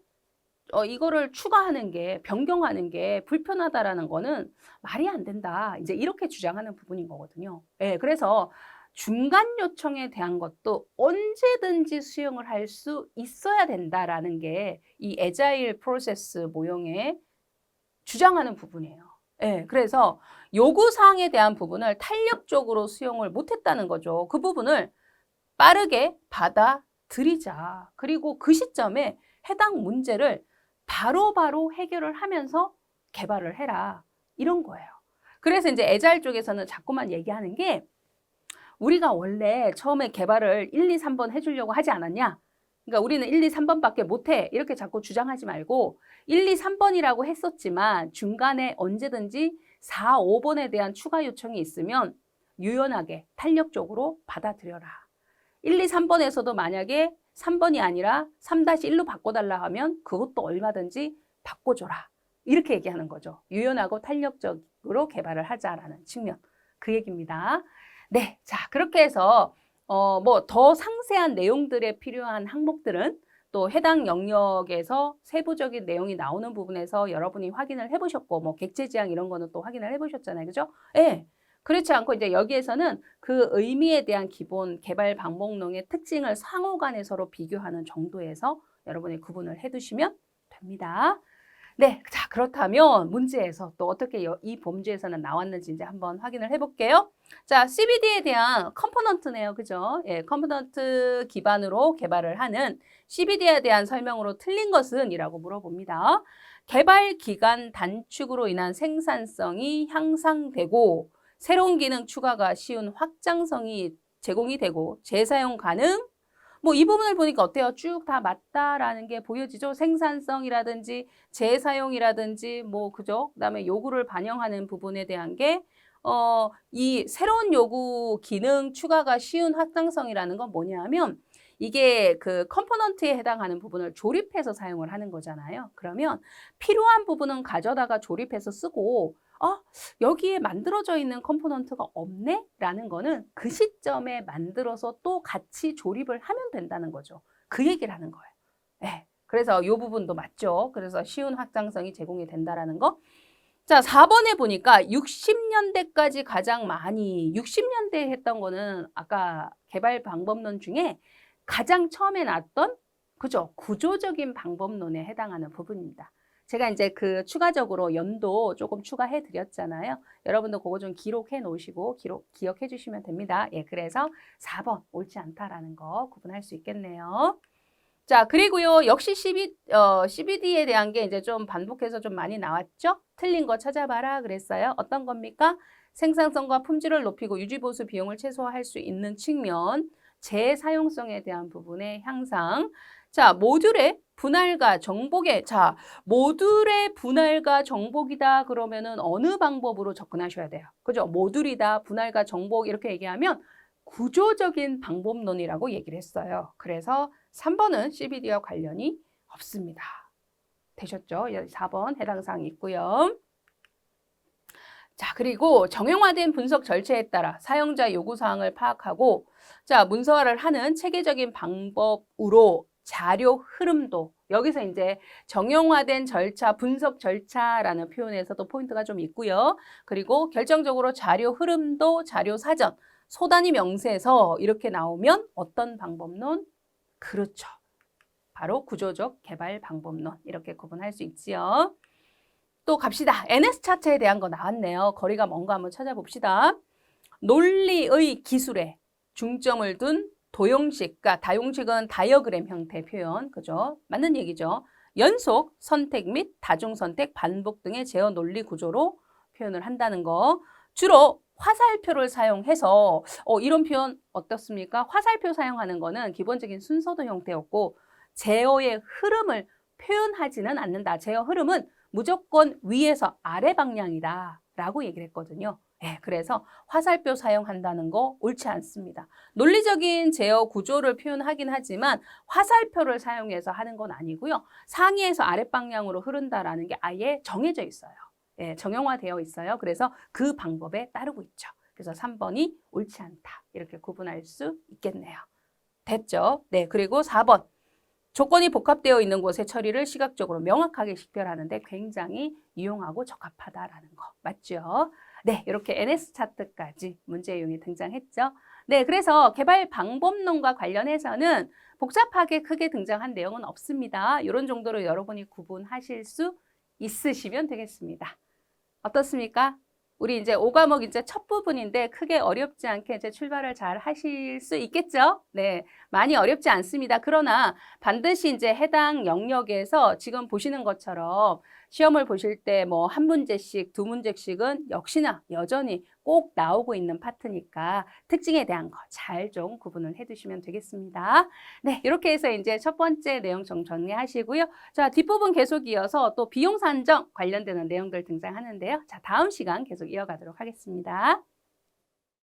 이거를 추가하는 게, 변경하는 게 불편하다라는 거는 말이 안 된다. 이제 이렇게 주장하는 부분인 거거든요. 예, 그래서 중간 요청에 대한 것도 언제든지 수용을 할 수 있어야 된다라는 게 이 애자일 프로세스 모형에 주장하는 부분이에요. 예, 그래서 요구사항에 대한 부분을 탄력적으로 수용을 못했다는 거죠. 그 부분을 빠르게 받아들이자. 그리고 그 시점에 해당 문제를 바로바로 해결을 하면서 개발을 해라. 이런 거예요. 그래서 이제 애자일 쪽에서는 자꾸만 얘기하는 게 우리가 원래 처음에 개발을 1, 2, 3번 해주려고 하지 않았냐? 그러니까 우리는 1, 2, 3번밖에 못해. 이렇게 자꾸 주장하지 말고 1, 2, 3번이라고 했었지만 중간에 언제든지 4, 5번에 대한 추가 요청이 있으면 유연하게 탄력적으로 받아들여라. 1, 2, 3번에서도 만약에 3번이 아니라 3-1로 바꿔달라 하면 그것도 얼마든지 바꿔줘라. 이렇게 얘기하는 거죠. 유연하고 탄력적으로 개발을 하자라는 측면. 그 얘기입니다. 네, 자 그렇게 해서 뭐 더 상세한 내용들에 필요한 항목들은 또 해당 영역에서 세부적인 내용이 나오는 부분에서 여러분이 확인을 해보셨고 뭐 객체 지향 이런 거는 또 확인을 해보셨잖아요. 그죠? 예. 그렇지 않고 이제 여기에서는 그 의미에 대한 기본 개발 방법론의 특징을 상호 간에 서로 비교하는 정도에서 여러분이 구분을 해두시면 됩니다. 네, 자 그렇다면 문제에서 또 어떻게 이 범주에서는 나왔는지 이제 한번 확인을 해볼게요. 자, CBD에 대한 컴포넌트네요. 그죠? 예, 컴포넌트 기반으로 개발을 하는 CBD에 대한 설명으로 틀린 것은? 이라고 물어봅니다. 개발 기간 단축으로 인한 생산성이 향상되고 새로운 기능 추가가 쉬운 확장성이 제공이 되고 재사용 가능? 뭐 이 부분을 보니까 어때요? 쭉 다 맞다라는 게 보여지죠? 생산성이라든지 재사용이라든지 뭐 그죠? 그다음에 요구를 반영하는 부분에 대한 게 이 새로운 요구 기능 추가가 쉬운 확장성이라는 건 뭐냐면 이게 그 컴포넌트에 해당하는 부분을 조립해서 사용을 하는 거잖아요. 그러면 필요한 부분은 가져다가 조립해서 쓰고 여기에 만들어져 있는 컴포넌트가 없네? 라는 거는 그 시점에 만들어서 또 같이 조립을 하면 된다는 거죠. 그 얘기를 하는 거예요. 네. 그래서 이 부분도 맞죠. 그래서 쉬운 확장성이 제공이 된다라는 거. 자, 4번에 보니까 60년대까지 가장 많이 60년대에 했던 거는 아까 개발 방법론 중에 가장 처음에 나왔던 그죠? 구조적인 방법론에 해당하는 부분입니다. 제가 이제 그 추가적으로 연도 조금 추가해 드렸잖아요. 여러분도 그거 좀 기록해 놓으시고 기억해 주시면 됩니다. 예, 그래서 4번 옳지 않다라는 거 구분할 수 있겠네요. 자, 그리고요. 역시 CBD에 대한 게 이제 좀 반복해서 좀 많이 나왔죠? 틀린 거 찾아봐라 그랬어요. 어떤 겁니까? 생산성과 품질을 높이고 유지보수 비용을 최소화할 수 있는 측면, 재사용성에 대한 부분의 향상. 자, 모듈의 분할과 정복의 모듈의 분할과 정복이다 그러면은 어느 방법으로 접근하셔야 돼요? 그죠? 모듈이다, 분할과 정복 이렇게 얘기하면 구조적인 방법론이라고 얘기를 했어요. 그래서 3번은 CBD와 관련이 없습니다. 되셨죠? 4번 해당 사항이 있고요. 자, 그리고 정형화된 분석 절차에 따라 사용자 요구사항을 파악하고 문서화를 하는 체계적인 방법으로 자료 흐름도 여기서 이제 정형화된 절차, 분석 절차라는 표현에서도 포인트가 좀 있고요. 그리고 결정적으로 자료 흐름도 자료 사전, 소단위 명세에서 이렇게 나오면 어떤 방법론? 그렇죠. 바로 구조적 개발 방법론 이렇게 구분할 수 있지요. 또 갑시다. NS 차트에 대한 거 나왔네요. 거리가 뭔가 한번 찾아봅시다. 논리의 기술에 중점을 둔 도형식, 그러니까 다용식은 다이어그램 형태 표현, 그죠? 맞는 얘기죠. 연속, 선택 및 다중 선택, 반복 등의 제어 논리 구조로 표현을 한다는 거. 주로 화살표를 사용해서 이런 표현 어떻습니까? 화살표 사용하는 거는 기본적인 순서도 형태였고 제어의 흐름을 표현하지는 않는다. 제어 흐름은 무조건 위에서 아래 방향이다 라고 얘기를 했거든요. 네, 그래서 화살표 사용한다는 거 옳지 않습니다. 논리적인 제어 구조를 표현하긴 하지만 화살표를 사용해서 하는 건 아니고요. 상위에서 아래 방향으로 흐른다라는 게 아예 정해져 있어요. 예, 정형화되어 있어요. 그래서 그 방법에 따르고 있죠. 그래서 3번이 옳지 않다. 이렇게 구분할 수 있겠네요. 됐죠? 네, 그리고 4번. 조건이 복합되어 있는 곳의 처리를 시각적으로 명확하게 식별하는 데 굉장히 유용하고 적합하다라는 거. 맞죠? 네, 이렇게 NS 차트까지 문제용이 등장했죠. 네, 그래서 개발 방법론과 관련해서는 복잡하게 크게 등장한 내용은 없습니다. 이런 정도로 여러분이 구분하실 수 있으시면 되겠습니다. 어떻습니까? 우리 이제 5과목 이제 첫 부분인데 크게 어렵지 않게 이제 출발을 잘 하실 수 있겠죠? 네, 많이 어렵지 않습니다. 그러나 반드시 이제 해당 영역에서 지금 보시는 것처럼 시험을 보실 때 뭐 한 문제씩, 두 문제씩은 역시나 여전히 꼭 나오고 있는 파트니까 특징에 대한 거 잘 좀 구분을 해두시면 되겠습니다. 네, 이렇게 해서 이제 첫 번째 내용 좀 정리하시고요. 자, 뒷부분 계속 이어서 또 비용 산정 관련되는 내용들 등장하는데요. 자, 다음 시간 계속 이어가도록 하겠습니다.